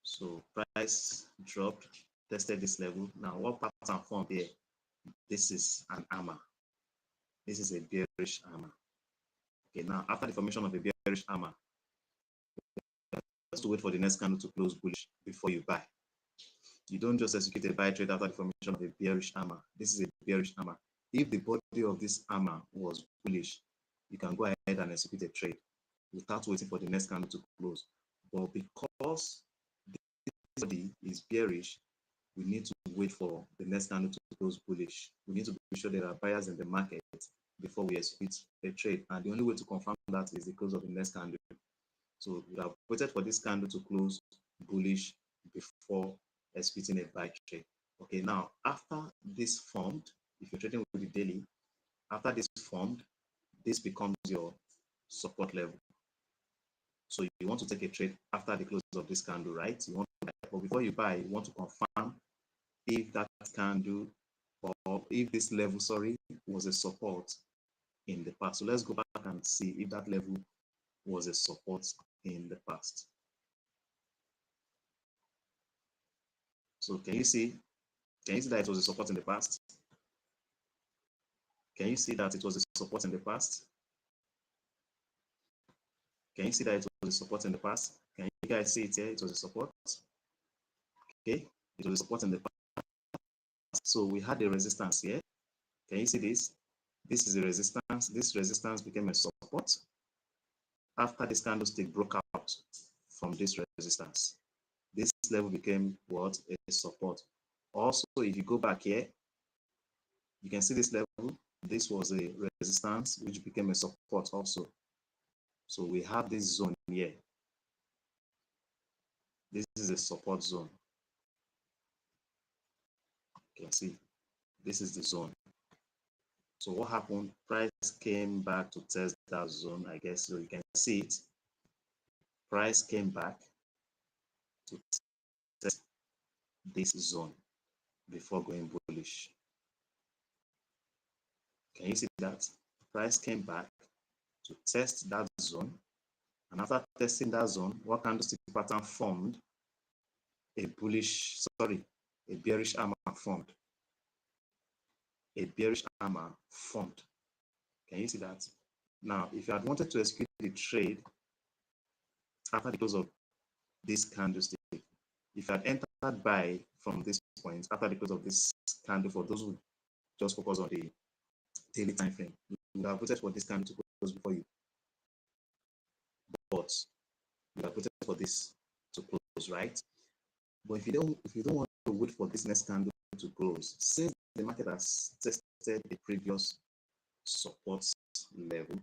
So price dropped, tested this level. Now, what pattern formed here? This is an hammer. This is a bearish hammer. Okay, now after the formation of a bearish hammer, just to wait for the next candle to close bullish before you buy. You don't just execute a buy trade after the formation of a bearish hammer. This is a bearish hammer. If the body of this hammer was bullish, you can go ahead and execute a trade without waiting for the next candle to close. But because this body is bearish, we need to wait for the next candle to close bullish. We need to be sure there are buyers in the market before we execute a trade. And the only way to confirm that is the close of the next candle. So we have waited for this candle to close bullish before executing a buy trade. Okay, now after this formed, if you're trading with the daily, after this formed, this becomes your support level. So you want to take a trade after the close of this candle, right? You want to buy, but before you buy, you want to confirm if that candle, or if this level, sorry, was a support in the past. So let's go back and see if that level was a support in the past. So can you see that it was a support in the past? Can you see that it was a support in the past? Can you see that it was a support in the past? Can you guys see it here? It was a support. Okay, it was a support in the So we had a resistance here. Can you see this? This is a resistance. This resistance became a support after this candlestick broke out from this resistance. This level became what? A support. Also, if you go back here, you can see this level. This was a resistance which became a support also. So we have this zone here. This is a support zone. You can see this is the zone. So what happened? Price came back to test that zone, I guess. So you can see it. Price came back to test this zone before going bullish. Can you see that? Price came back to test that zone. And after testing that zone, what candlestick pattern formed? A bearish hammer formed. A bearish hammer formed. Can you see that? Now, if you had wanted to execute the trade after the close of this candlestick, if you had entered buy from this point after the close of this candle, for those who just focus on the daily time frame, you would have waited for this candle to close before you bought. You would have waited for this to close, right? But if you don't want to wait for this next candle to close, since the market has tested the previous support level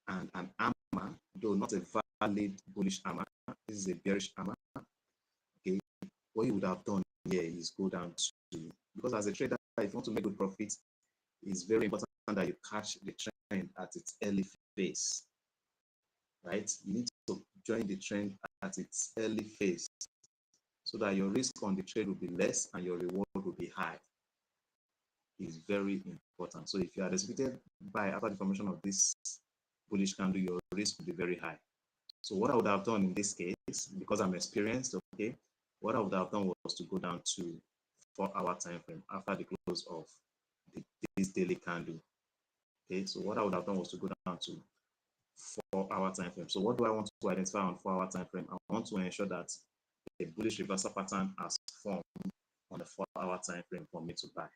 and an hammer, though not a valid bullish hammer, this is a bearish hammer. Okay, what you would have done here is go down to, because as a trader, if you want to make good profits, it's very important that you catch the trend at its early phase, right? You need to join the trend at its early phase so that your risk on the trade will be less and your reward will be high. It's very important. So if you are executed by after the formation of this bullish candle, your risk will be very high. So what I would have done in this case, because I'm experienced, okay, what I would have done was to go down to 4-hour time frame after the close of this daily candle. Okay, so what I would have done was to go down to 4-hour time frame. So what do I want to identify on 4-hour time frame? I want to ensure that a bullish reversal pattern has formed on the 4-hour time frame for me to buy.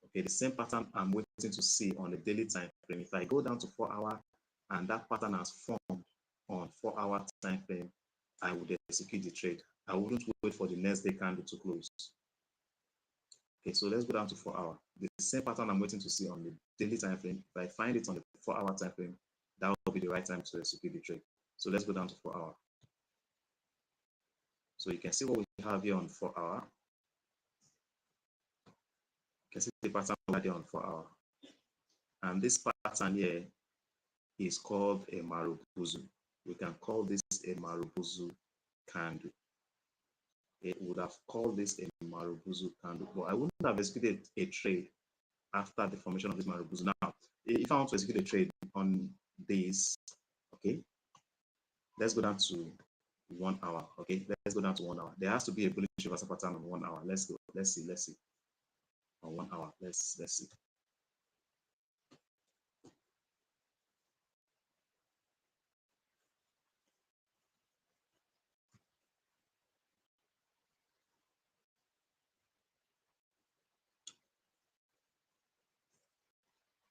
Okay, the same pattern I'm waiting to see on the daily time frame. If I go down to 4-hour and that pattern has formed on 4-hour time frame, I would execute the trade. I wouldn't wait for the next day candle to close. Okay, so let's go down to 4-hour. The same pattern I'm waiting to see on the daily time frame. If I find it on the 4-hour time frame, that will be the right time to execute the trade. So let's go down to 4-hour. So you can see what we have here on 4-hour. You can see the pattern over there on 4-hour. And this pattern here is called a Marubozu. We can call this a Marubozu candle. It would have called this a Marubozu candle, but I wouldn't have executed a trade after the formation of this Marubozu. Now, if I want to execute a trade on this, okay, let's go down to 1 hour. Okay, let's go down to 1 hour. There has to be a bullish reversal pattern on 1 hour. Let's go. Let's see. On 1 hour, let's see.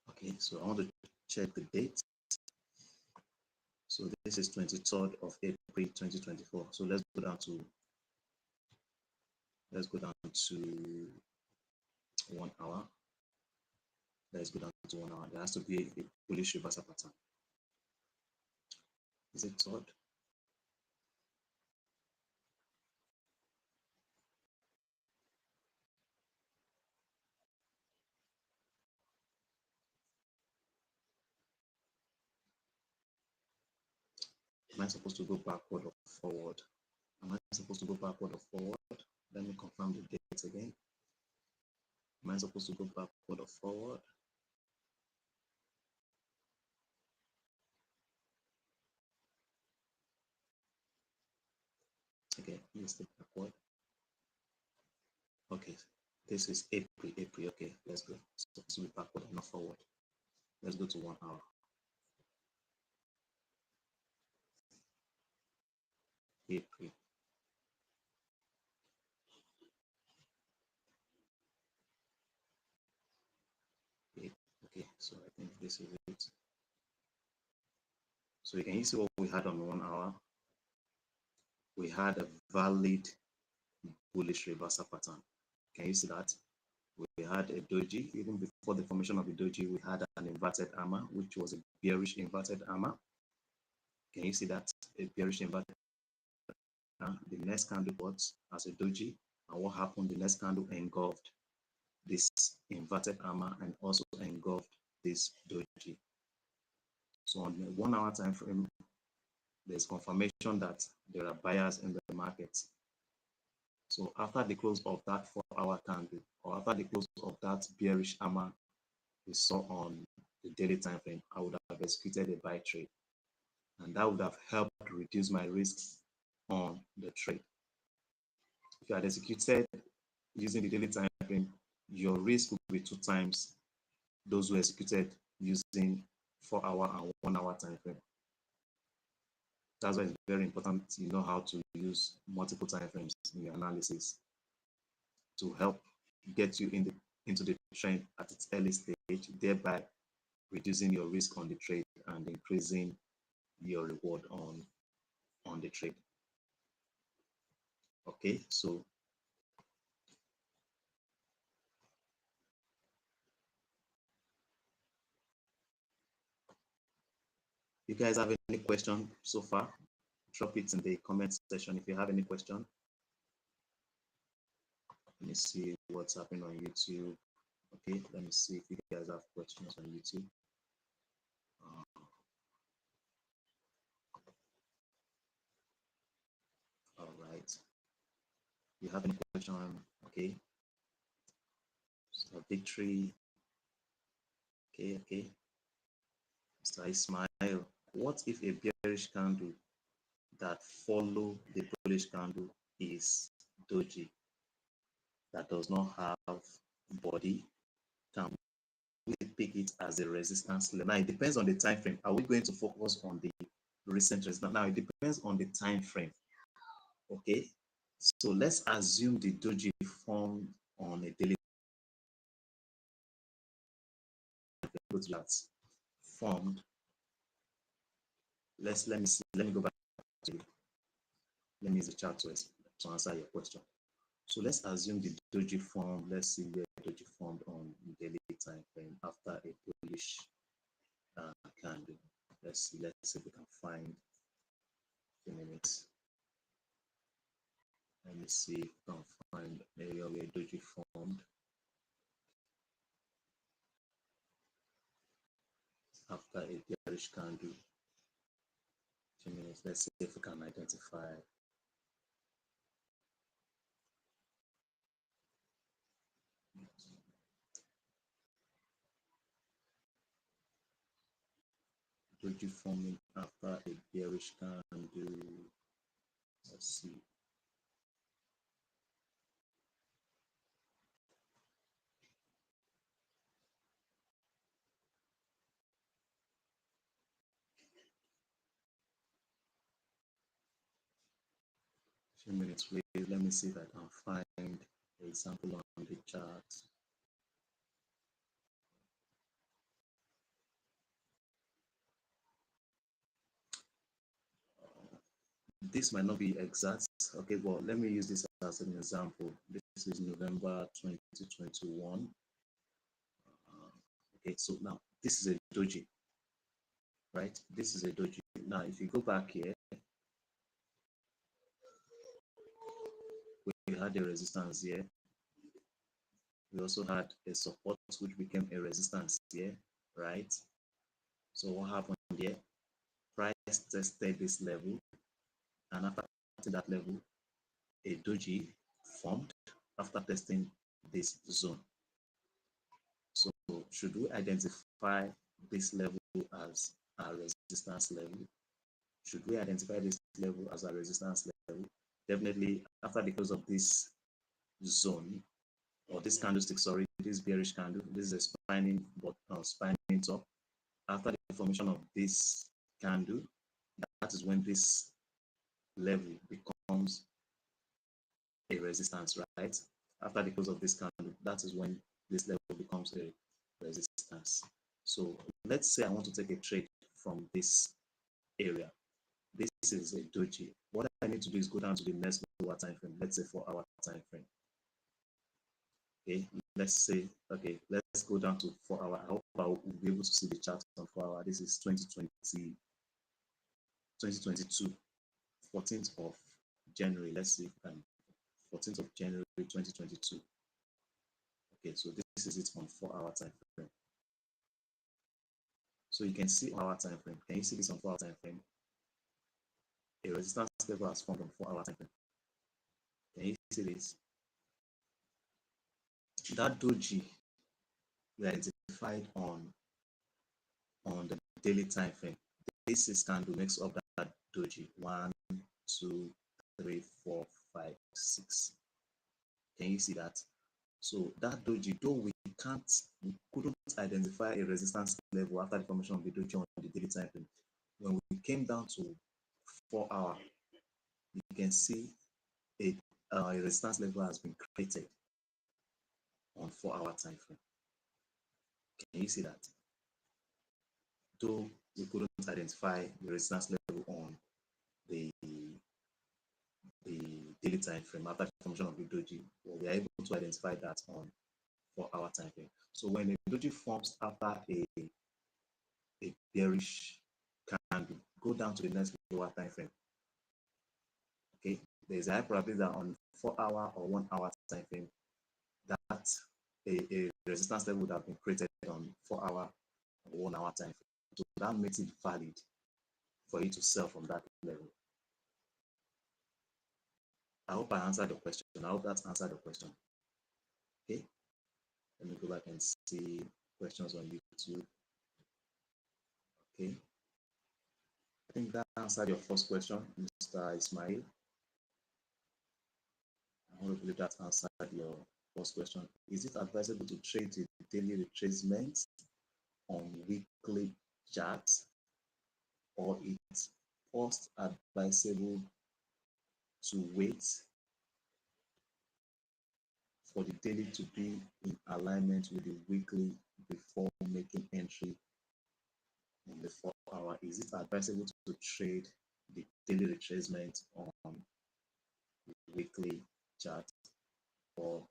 Okay, so I want to check the date. So this is 23rd of April 2024. So let's go down to 1 hour. Let's go down to 1 hour. There has to be a bullish reversal pattern. Is it third? Am I supposed to go backward or forward? Am I supposed to go backward or forward? Let me confirm the dates again. Am I supposed to go backward or forward? Okay, let's take backward. Okay, this is April. Okay, let's go. It's supposed to be backward and not forward. Let's go to 1 hour. April. This is it. So you can see what we had on 1 hour. We had a valid bullish reversal pattern. Can you see that? We had a doji. Even before the formation of the doji, we had an inverted hammer, which was a bearish inverted hammer. Can you see that? A bearish inverted hammer. The next candle was as a doji, and what happened? The next candle engulfed this inverted hammer and also engulfed this doji. So on the 1 hour time frame, there's confirmation that there are buyers in the market. So after the close of that 4-hour candle, or after the close of that bearish hammer we saw on the daily time frame, I would have executed a buy trade, and that would have helped reduce my risk on the trade. If you had executed using the daily time frame, your risk would be 2 times those who executed using 4-hour and 1-hour time frame. That's why it's very important you know how to use multiple time frames in your analysis to help get you into the trend at its early stage, thereby reducing your risk on the trade and increasing your reward on the trade. Okay, so you guys have any question so far? Drop it in the comment section if you have any question. Let me see what's happening on YouTube. Okay, let me see if you guys have questions on YouTube. All right. You have any question? Okay. So victory. Okay. Mr. Ismail, what if a bearish candle that follow the bullish candle is doji that does not have body? Can we pick it as a resistance level? Now it depends on the time frame. Are we going to focus on the recent resistance? Now it depends on the time frame. Okay, so let's assume the doji formed on a daily that's formed. Let me go back to you. Let me use the chart to answer your question. So let's assume the doji formed. Let's see where doji formed on daily time frame after a bullish candle. Let's see if we can find a minute. Let me see if we can find an area where doji formed after a bearish candle. 2 minutes. Let's see if we can identify. Doji forming after a bearish candle. Let's see. Few minutes wait. Let me see if I can find an example on the chart. This might not be exact. Okay, well, let me use this as an example. This is November 2021. Okay, so now this is a doji, right? This is a doji. Now, if you go back here, we had a resistance here. We also had a support which became a resistance here, right? So what happened here? Price tested this level, and after that level, a doji formed after testing this zone. So should we identify this level as a resistance level? Should we identify this level as a resistance level? Definitely after the close of this zone or this candlestick, sorry, this bearish candle, this is a spinning but spinning top. After the formation of this candle, that is when this level becomes a resistance, right? After the close of this candle, that is when this level becomes a resistance. So let's say I want to take a trade from this area. This is a doji. What I need to do is go down to the next lower time frame. Let's say 4-hour time frame. Okay, let's say, okay, let's go down to 4-hour. I hope I will be able to see the chart on 4-hour. This is 2022, 14th of January. Let's see if I can, 14th of January 2022. Okay, so this is it on 4-hour time frame. So you can see our time frame. Can you see this on 4-hour time frame? A resistance level has formed on 4-hour time frame. Can you see this? That doji we identified on the daily time frame. This is candle makes up that doji. 1, 2, 3, 4, 5, 6. Can you see that? So that doji, though we couldn't identify a resistance level after the formation of the doji on the daily time frame. When we came down to 4-hour, you can see a resistance level has been created on 4-hour time frame. Can you see that? Though we couldn't identify the resistance level on the daily time frame after the formation of the doji, well, we are able to identify that on 4-hour time frame. So when a doji forms after a bearish candle, go down to the next lower time frame. Okay, there's a high probability that on 4-hour or 1-hour time frame, that a resistance level would have been created on 4-hour or 1-hour time frame. So that makes it valid for you to sell from that level. I hope I answered the question. I hope that's answered the question. Okay, let me go back and see questions on YouTube. Okay, I think that answered your first question, Mr. Ismail. I want to believe that answered your first question. Is it advisable to trade the daily retracement on weekly charts, or it's first advisable to wait for the daily to be in alignment with the weekly before making entry on the 4-hour? Is it advisable to trade the daily retracement on the weekly chart, or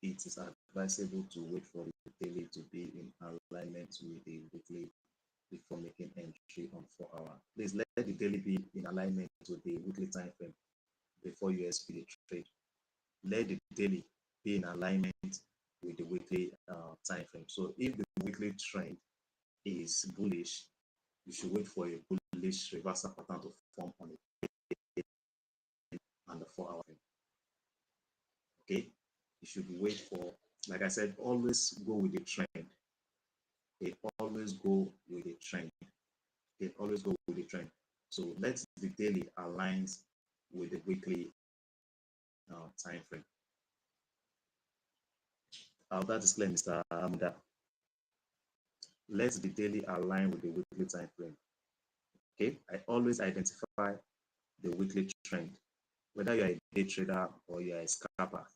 it is advisable to wait for the daily to be in alignment with the weekly before making entry on 4-hour? Please let the daily be in alignment with the weekly time frame before you execute the trade. Let the daily be in alignment with the weekly time frame. So if the weekly trend is bullish, you should wait for a bullish reversal pattern to form on it and the 4-hour frame. Okay, you should wait for, like I said, always go with the trend. They always go with the trend. They always go with the trend. So let the daily aligns with the weekly time frame. That is clear, Mr. Amda. Let the daily align with the weekly time frame. Okay, I always identify the weekly trend. Whether you're a day trader or you're a scalper,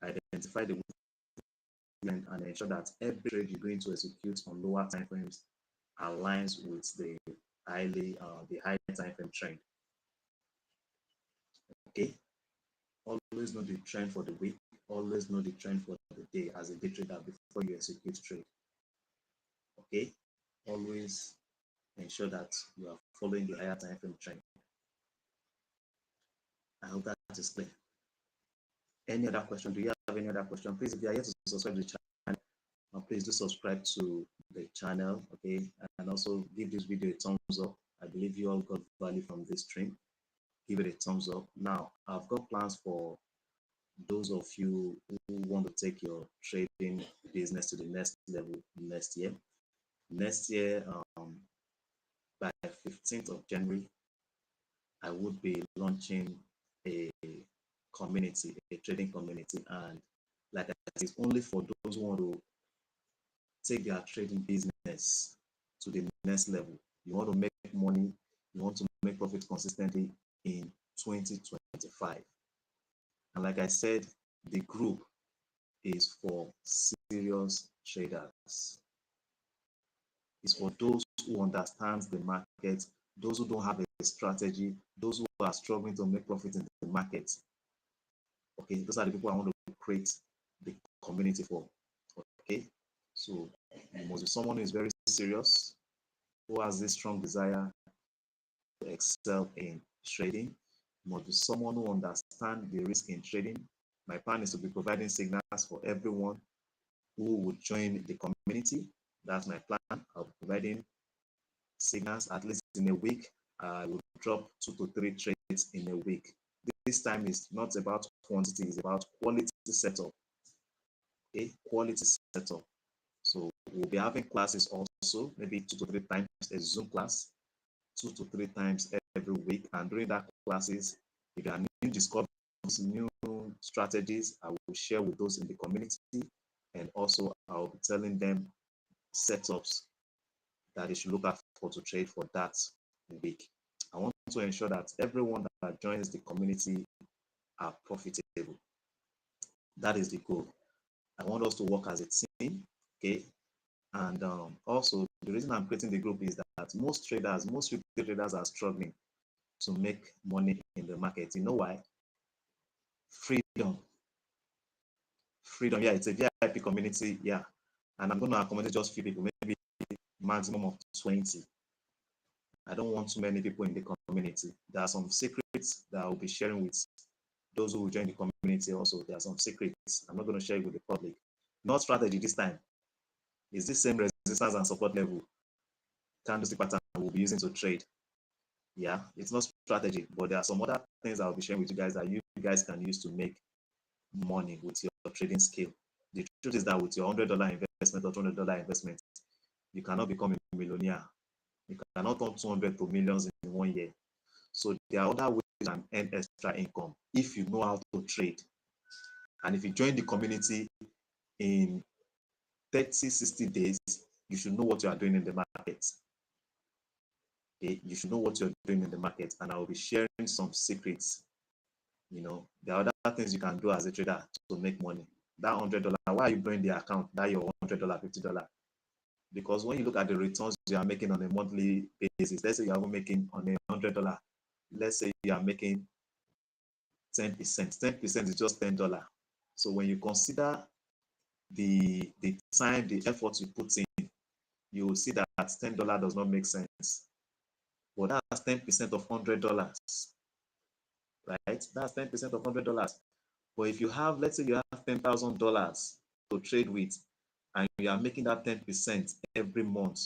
identify the weekly trend and ensure that every trade you're going to execute on lower time frames aligns with the high time frame trend. Okay, always know the trend for the week, always know the trend for the day as a day trader before you execute trade. Okay, always ensure that you are following the higher time frame trend. I hope that is clear. Any other question? Do you have any other question? Please, if you are yet to subscribe to the channel, please do subscribe to the channel, okay? And also give this video a thumbs up. I believe you all got value from this stream. Give it a thumbs up. Now, I've got plans for those of you who want to take your trading business to the next level next year. Next year, by 15th of January, I would be launching a community, a trading community, and like I said, it's only for those who want to take their trading business to the next level. You want to make money, you want to make profit consistently in 2025. And like I said, the group is for serious traders. It's for those who understand the market, those who don't have a strategy, those who are struggling to make profit in the market. Okay, those are the people I want to create the community for. Okay, so you must be someone who is very serious, who has this strong desire to excel in trading. You must be someone who understands the risk in trading. My plan is to be providing signals for everyone who would join the community. That's my plan. I'll be providing signals at least in a week. I will drop 2 to 3 trades in a week. This time is not about quantity, it's about quality setup. Okay, quality setup. So we'll be having classes also, maybe 2 to 3 times a Zoom class, 2 to 3 times every week. And during that classes, if there are new discoveries, new strategies, I will share with those in the community. And also I'll be telling them setups that they should look out for to trade for that week. I want to ensure that everyone that joins the community are profitable. That is the goal. I want us to work as a team, okay? And also, the reason I'm creating the group is that most traders, most retail traders are struggling to make money in the market. You know why? Freedom. Freedom, yeah, it's a VIP community, yeah. And I'm going to accommodate just few people, maybe maximum of 20. I don't want too many people in the community. There are some secrets that I will be sharing with those who will join the community also. There are some secrets. I'm not going to share it with the public. Not strategy this time. It's the same resistance and support level candlestick pattern we'll be using to trade. Yeah, it's not strategy, but there are some other things I'll be sharing with you guys that you guys can use to make money with your trading skill. The truth is that with your $100 investment or $200 investment, you cannot become a millionaire. You cannot turn 200 to millions in 1 year. So there are other ways you can earn extra income if you know how to trade. And if you join the community in 30, 60 days, you should know what you are doing in the market. Okay? You should know what you're doing in the market. And I will be sharing some secrets. You know, there are other things you can do as a trader to make money. That $100, why are you blowing the account? That your $100, $50? Because when you look at the returns you are making on a monthly basis, let's say you are making on a $100, let's say you are making 10%. 10% is just $10. So when you consider the time, the effort you put in, you will see that $10 does not make sense. But that's 10% of $100, right? That's 10% of $100. But if you have, let's say you have $10,000 to trade with, and you are making that 10% every month,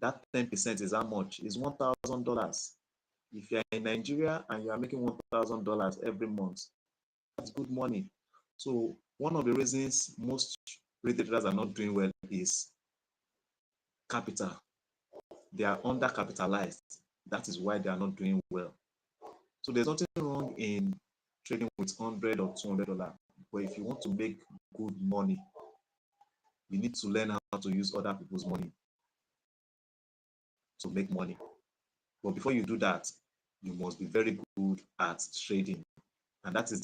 that 10% is how much? Is $1,000. If you're in Nigeria and you are making $1,000 every month, that's good money. So one of the reasons most retail traders are not doing well is capital. They are undercapitalized. That is why they are not doing well. So there's nothing wrong in trading with $100 or $200. But if you want to make good money, you need to learn how to use other people's money to make money. But before you do that, you must be very good at trading. And that is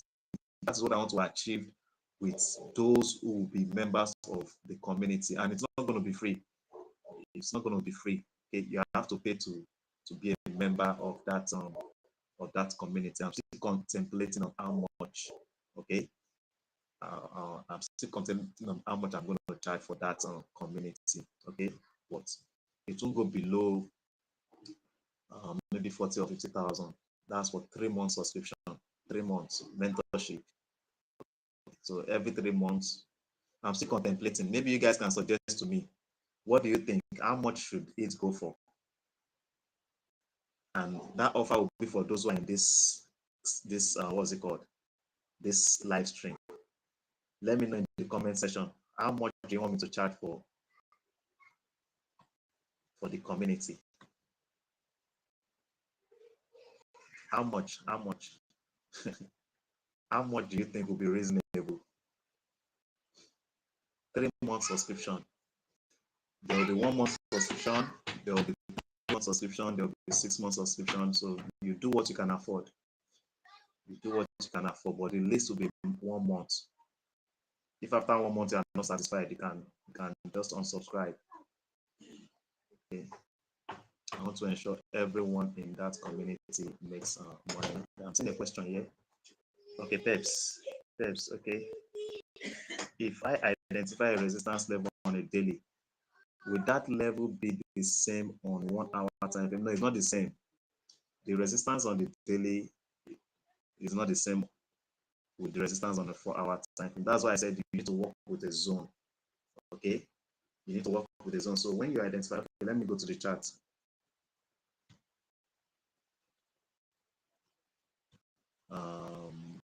what I want to achieve with those who will be members of the community. And it's not going to be free. It's not going to be free. Okay? You have to pay to be a member of that community. I'm still contemplating on how much. Okay, I'm still contemplating on how much I'm going to charge for that community. Okay, but it won't go below maybe 40 or 50,000. That's for 3 months subscription, 3 months mentorship. So every 3 months, I'm still contemplating. Maybe you guys can suggest to me, what do you think? How much should it go for? And that offer will be for those who are in this what's it called? This live stream. Let me know in the comment section, how much do you want me to charge for the community? How much? How much? How much do you think will be reasonable? 3 months subscription. There will be 1 month subscription. There will be 2 months subscription. There will be 6 months subscription. So you do what you can afford. You do what you can afford, but the least will be 1 month. If after 1 month you are not satisfied, you can just unsubscribe. Okay. I want to ensure everyone in that community makes money. I'm seeing a question here. Okay, Peps. Okay. If I identify a resistance level on a daily, would that level be the same on 1 hour time frame? No, it's not the same. The resistance on the daily is not the same with the resistance on the 4 hour time frame. That's why I said you need to work with a zone. Okay, you need to work with a zone. So when you identify, okay, let me go to the chart. Um,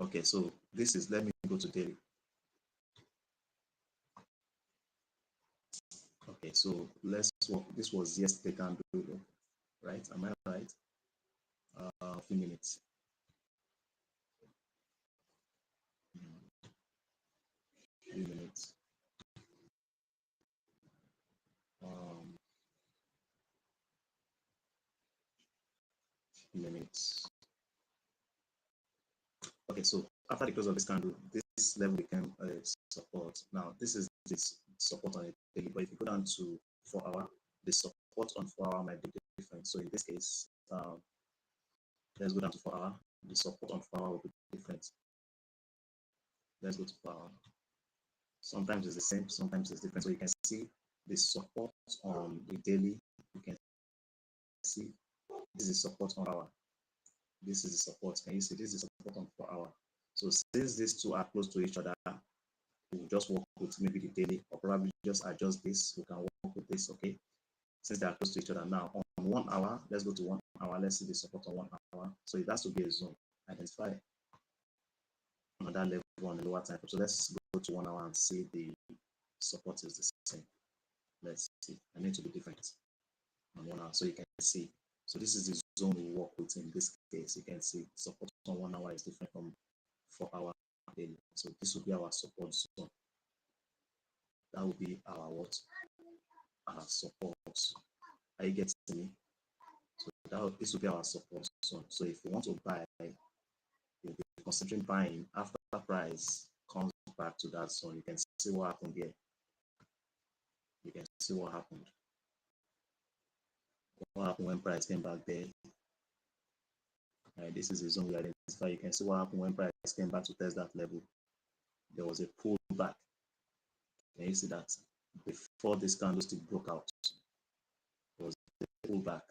okay, so this is, let me go to daily. Okay, so let's work. This was yesterday candle, right? Am I right? A few minutes. Few minutes. Um, minutes. Okay, so after the close of this candle, this level became support. Now, this is this support on a daily, but if you go down to 4 hour, the support on 4 hour might be different. So in this case, let's go down to 4 hour. The support on 4 hour will be different. Let's go to 4 hour. Sometimes it's the same, sometimes it's different. So you can see the support on the daily. You can see this is support on hour. This is the support. Can you see this is support on 4 hour? So since these two are close to each other, we'll just work with maybe the daily, or probably just adjust this. We can work with this, okay? Since they are close to each other now, on 1 hour, let's go to 1 hour. Let's see the support on 1 hour. So it has to be a zone. Identify another level on the lower time. So let's go to 1 hour and see the support is the same. Let's see. I need to be different on 1 hour so you can see. So this is the zone we work with in this case. You can see support on 1 hour is different from 4 hour daily. So this will be our support zone. That will be our what? Our support. Are you getting me? So this will be our support zone. So if you want to buy, you'll be considering buying after price comes back to that zone. You can see what happened here. You can see what happened. What happened when price came back there? This is the zone we identify. You can see what happened when price came back to test that level. There was a pullback. Can you see that? Before this candlestick broke out, there was a pullback.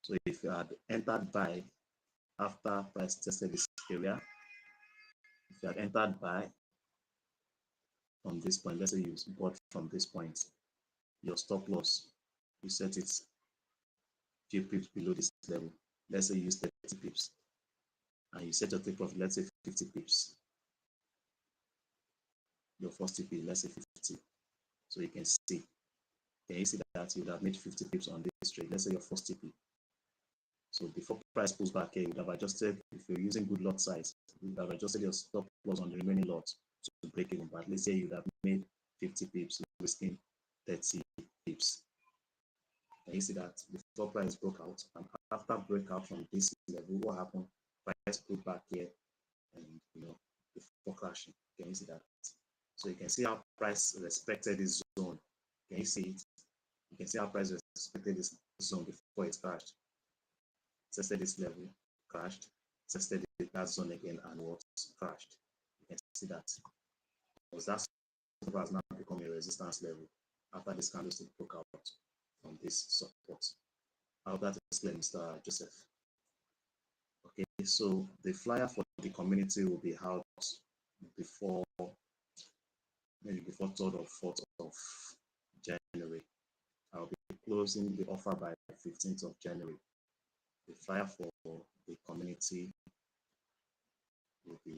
So if you had entered buy after price tested this area, if you had entered buy from this point, let's say you bought from this point, your stop loss, you set it few pips below this level. Let's say you use 30 pips and you set your take profit, let's say 50 pips. Your first TP, let's say 50. So you can see, that you would have made 50 pips on this trade. Let's say your first TP. So before price pulls back here, you would have adjusted, if you're using good lot size, you would have adjusted your stop loss on the remaining lot to break even. But let's say you would have made 50 pips, risking 30 pips. And you see that before price broke out, and after breakout from this level, what happened? Price pulled back here, and before crashing. Can you see that? So you can see how price respected this zone. Can you see it? You can see how price respected this zone before it crashed. Tested this level, crashed, tested that zone again, and what? Crashed. You can see that. Because that has now become a resistance level after this candlestick broke out from this support. I hope that is clear, Mr. Joseph. Okay, so the flyer for the community will be out before, maybe before 3rd or 4th of January. I'll be closing the offer by 15th of January. The flyer for the community will be,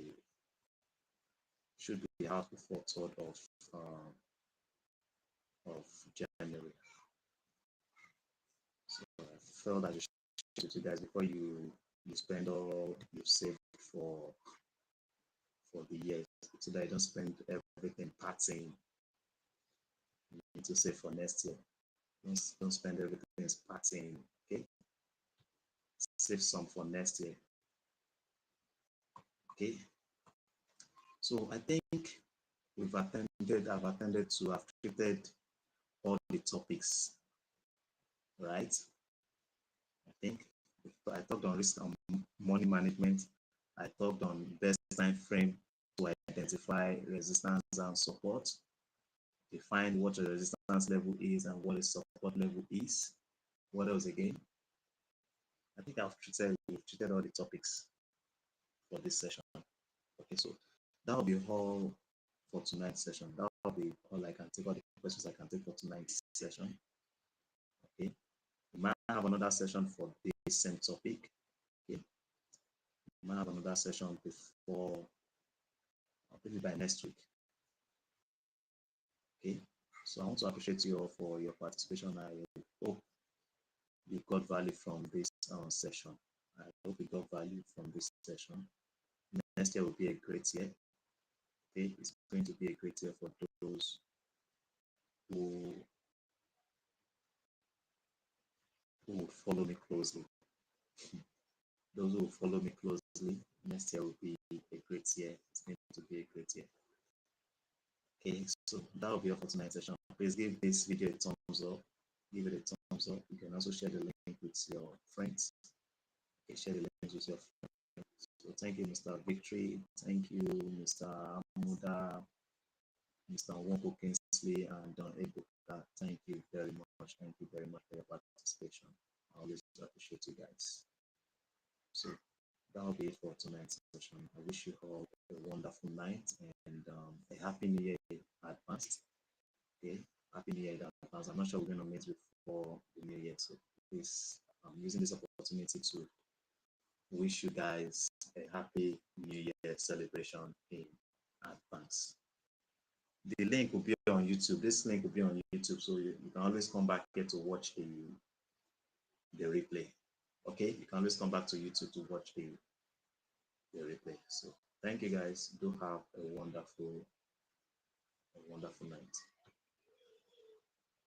should be out before 3rd of January. So I felt that you should share with you guys before you spend all you saved for the year, so that you don't spend everything partying. You need to save for next year. Don't spend everything partying. Okay, save some for next year. Okay, So I think I've attended to, I've treated all the topics, right? I think I talked on risk and money management. I talked on best time frame to identify resistance and support, define what a resistance level is and what a support level is. What else again? I think we've treated all the topics for this session. Okay, so that will be all for tonight's session. That will be all I can take, all the questions I can take for tonight's session. Okay, we might have another session for this same topic. Okay, we might have another session before, maybe by next week. Okay, so I want to appreciate you all for your participation. I hope you got value from this session. I hope you got value from this session. Next year will be a great year. Okay, it's going to be a great year for those who will follow me closely. Those who will follow me closely, next year will be a great year. It's going to be a great year. Okay, so that will be all for tonight's session. Please give this video a thumbs up. Give it a thumbs up. You can also share the link with your friends. Okay, share the links with your friends. So thank you, Mr. Victory. Thank you, Mr. Amuda, Mr. Wonko Kingsley, and Don Ebuka. Thank you very much. Thank you very much for your participation. I always appreciate you guys. So that'll be it for tonight's session. I wish you all a wonderful night and a happy new year in advance. Okay, happy new year in advance. I'm not sure we're going to meet before the new year, so please, I'm using this opportunity to wish you guys a happy new year celebration in advance. The link will be on YouTube. This link will be on YouTube, so you can always come back here to watch the replay. Okay, you can always come back to YouTube to watch the replay. So thank you guys. Do have a wonderful night.